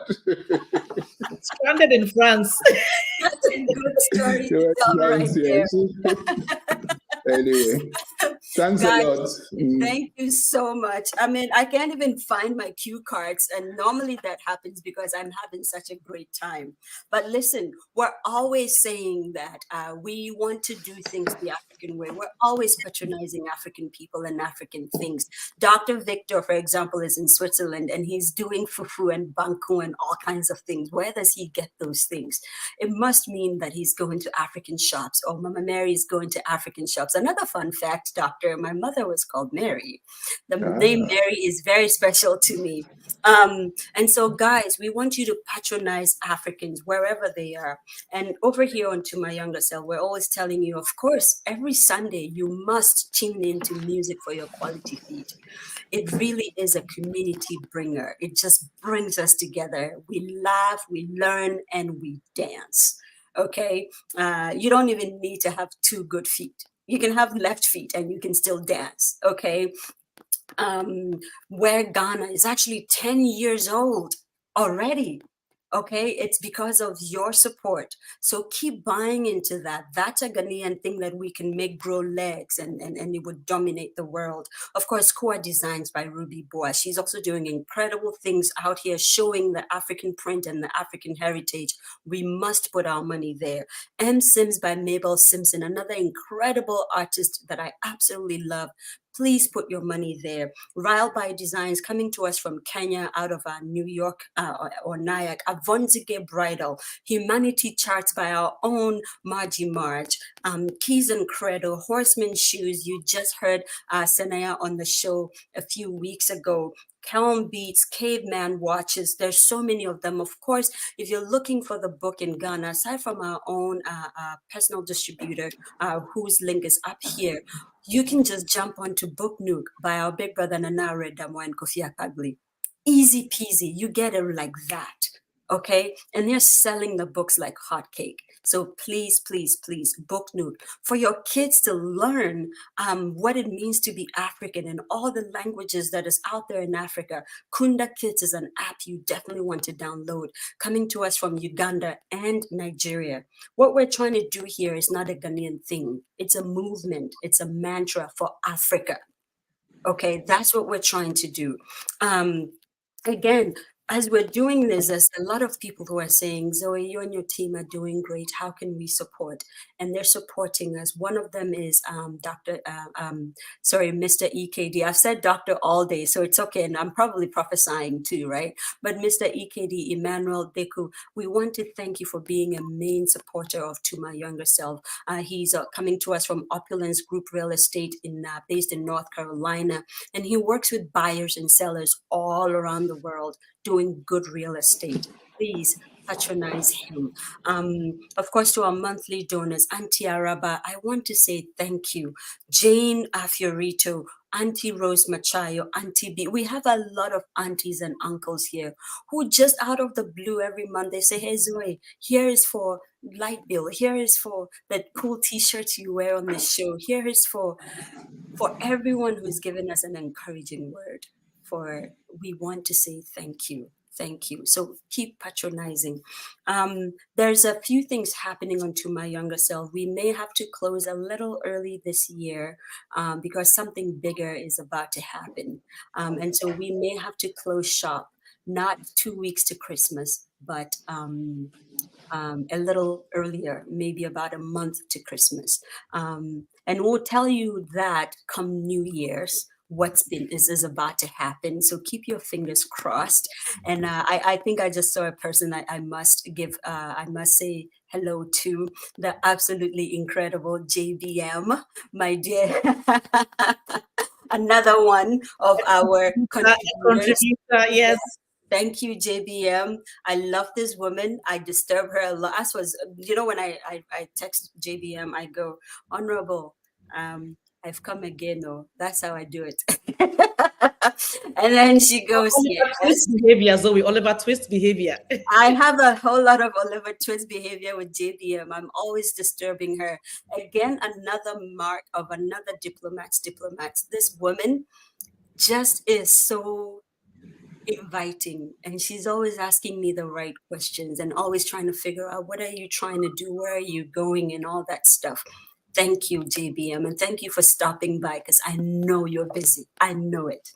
Stranded in France. That's a good story They were to tell in right France, there. Anyway, thanks Guys, a lot. thank you so much. I mean, I can't even find my cue cards, and normally that happens because I'm having such a great time. But listen, we're always saying that we want to do things the African way. We're always patronizing African people and African things. Dr. Victor, for example, is in Switzerland, and he's doing fufu and banku and all kinds of things. Where does he get those things? It must mean that he's going to African shops, or Mama Mary is going to African shops. Another fun fact, Doctor, my mother was called Mary. The name Mary is very special to me. And so, guys, we want you to patronize Africans wherever they are. And over here on To My Younger Self, we're always telling you, of course, every Sunday you must tune into Music for Your Quality Feed. It really is a community bringer. It just brings us together. We laugh, we learn, and we dance. Okay? You don't even need to have two good feet. You can have left feet and you can still dance. Okay? Where Ghana is actually 10 years old already. Okay, it's because of your support. So keep buying into that. That's a Ghanaian thing that we can make grow legs and it would dominate the world. Of course, Koa Designs by Ruby Boa. She's also doing incredible things out here showing the African print and the African heritage. We must put our money there. M. Sims by Mabel Simpson, another incredible artist that I absolutely love. Please put your money there. Ryle by Designs coming to us from Kenya out of New York or Nyack. Avonzige Bridal. Humanity Charts by our own Margie Marge. Keys and Credo. Horseman Shoes. You just heard Senaya on the show a few weeks ago. Calm Beats, Caveman Watches. There's so many of them. Of course, if you're looking for the book in Ghana, aside from our own personal distributor, whose link is up here, you can just jump onto Book Nook by our big brother Nanare Damwa and Kofi Akpagli. Easy peasy. You get it like that. Okay? And they're selling the books like hotcake. So please, please, please, Book Nook. For your kids to learn what it means to be African and all the languages that is out there in Africa. Kunda Kids is an app you definitely want to download, coming to us from Uganda and Nigeria. What we're trying to do here is not a Ghanaian thing. It's a movement. It's a mantra for Africa. Okay, that's what we're trying to do. Again, as we're doing this, there's a lot of people who are saying, Zoe, you and your team are doing great. How can we support? And they're supporting us. One of them is Mr. EKD. I've said doctor all day, so it's okay. And I'm probably prophesying too, right? But Mr. EKD, Emmanuel Deku, we want to thank you for being a main supporter of To My Younger Self. He's coming to us from Opulence Group Real Estate based in North Carolina. And he works with buyers and sellers all around the world doing good real estate. Please patronize him. Of course, to our monthly donors, Auntie Araba, I want to say thank you. Jane Afiorito, Auntie Rose Machayo, Auntie B. We have a lot of aunties and uncles here who just out of the blue every month, they say, hey, Zoe, here is for light bill. Here is for that cool t-shirts you wear on the show. Here is for everyone who's given us an encouraging word. We want to say thank you. Thank you. So keep patronizing. There's a few things happening on To My Younger Self. We may have to close a little early this year because something bigger is about to happen. And so we may have to close shop, not 2 weeks to Christmas, but a little earlier, maybe about a month to Christmas. And we'll tell you that come New Year's, is about to happen. So keep your fingers crossed. And I think I just saw a person that I must say hello to, the absolutely incredible JBM, my dear. Another one of our contributors. Yes. Thank you, JBM. I love this woman. I disturb her a lot. As was, when I text JBM, I go, Honorable, I've come again. Oh, that's how I do it. And then she goes, Oliver Twist behavior, Zoe. Oliver Twist behavior. I have a whole lot of Oliver Twist behavior with JBM. I'm always disturbing her. Again, another mark of another diplomats. This woman just is so inviting, and she's always asking me the right questions and always trying to figure out, what are you trying to do, where are you going, and all that stuff. Thank you, JBM, and thank you for stopping by, because I know you're busy. I know it.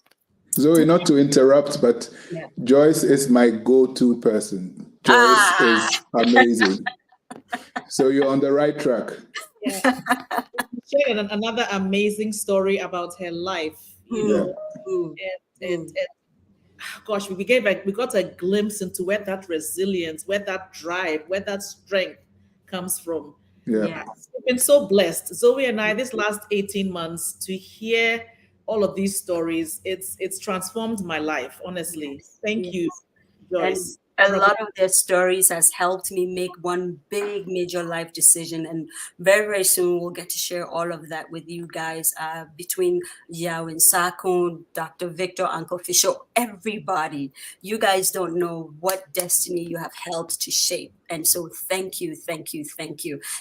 Zoe, not to interrupt, but yeah. Joyce is my go-to person. Joyce is amazing. So you're on the right track. Yeah. Sharing another amazing story about her life. And gosh, we got a glimpse into where that resilience, where that drive, where that strength comes from. Yeah. We've been so blessed, Zoe and I, this last 18 months, to hear all of these stories. It's transformed my life, honestly. Thank you, Joyce. And a lot of their stories has helped me make one big major life decision, and very, very soon we'll get to share all of that with you guys, between Yao and Sakun, Dr. Victor, Uncle Fisher, everybody. You guys don't know what destiny you have helped to shape. And so thank you.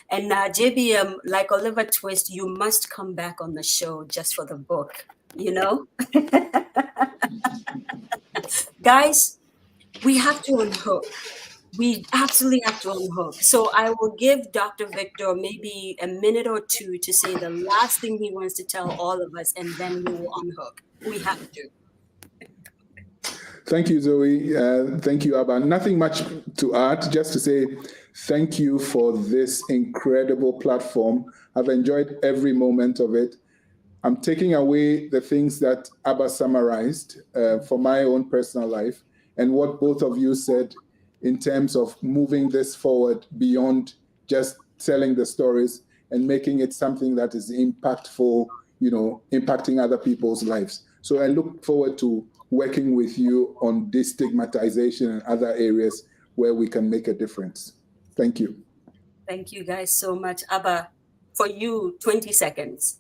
And JBM, like Oliver Twist, you must come back on the show just for the book, Guys, we have to unhook. We absolutely have to unhook. So I will give Dr. Victor maybe a minute or two to say the last thing he wants to tell all of us, and then we will unhook. We have to. Thank you, Zoe. Thank you, Abba. Nothing much to add, just to say thank you for this incredible platform. I've enjoyed every moment of it. I'm taking away the things that Abba summarized for my own personal life, and what both of you said in terms of moving this forward beyond just telling the stories and making it something that is impactful, impacting other people's lives. So I look forward to working with you on destigmatization and other areas where we can make a difference. Thank you. Thank you guys so much. Abba, for you, 20 seconds.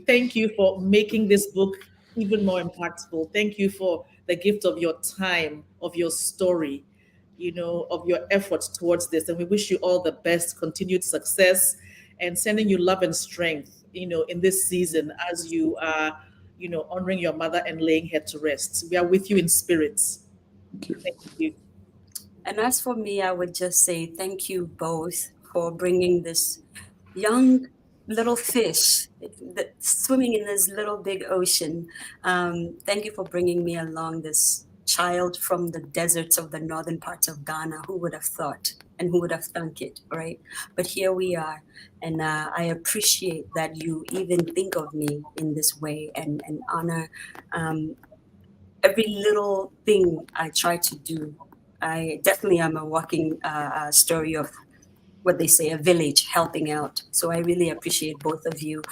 Thank you for making this book even more impactful. Thank you for the gift of your time, of your story, of your efforts towards this. And we wish you all the best, continued success, and sending you love and strength, in this season as you are, honoring your mother and laying her to rest. We are with you in spirit. Thank you. And as for me, I would just say thank you both for bringing this young little fish swimming in this little big ocean. Thank you for bringing me along, this child from the deserts of the northern parts of Ghana. Who would have thought, and who would have thunk it, right? But here we are, and I appreciate that you even think of me in this way and honor every little thing I try to do. I definitely am a walking story of what they say, a village helping out. So I really appreciate both of you,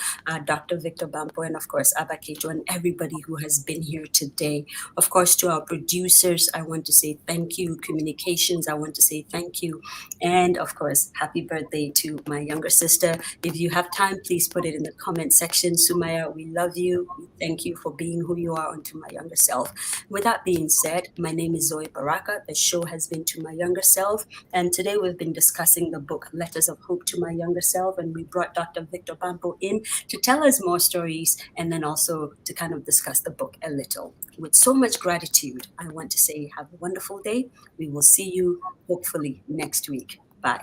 Dr. Victor Bampoe, and of course, Abba Kejo, and everybody who has been here today. Of course, to our producers, I want to say thank you. Communications, I want to say thank you. And of course, happy birthday to my younger sister. If you have time, please put it in the comment section. Sumaya, we love you. Thank you for being who you are unto my younger self. With that being said, my name is Zoe Baraka. The show has been To My Younger Self. And today we've been discussing the book Letters of Hope to My Younger Self, and we brought Dr. Victor Bampoe in to tell us more stories and then also to kind of discuss the book a little. With so much gratitude, I want to say have a wonderful day. We will see you hopefully next week. Bye.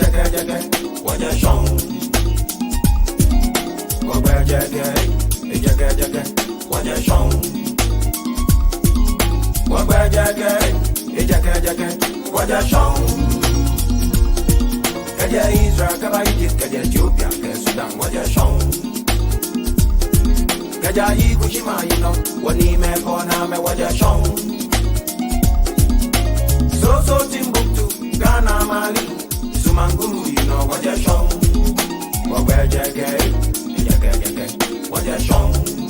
Ejeke jeke, waja shong. Wagba jeke, ejeke jeke, waja shong. Wagba jeke, ejeke jeke, waja shong. Kaja Israel, kaba Egypt, kaja Ethiopia, kaja Sudan, waja shong. Kaja Ikushima, wani me kona me waja shong. So Timbuktu, Ghana, Mali, Zumanguru, waja shong. Wagba jeke, ejeke jeke, waja shong.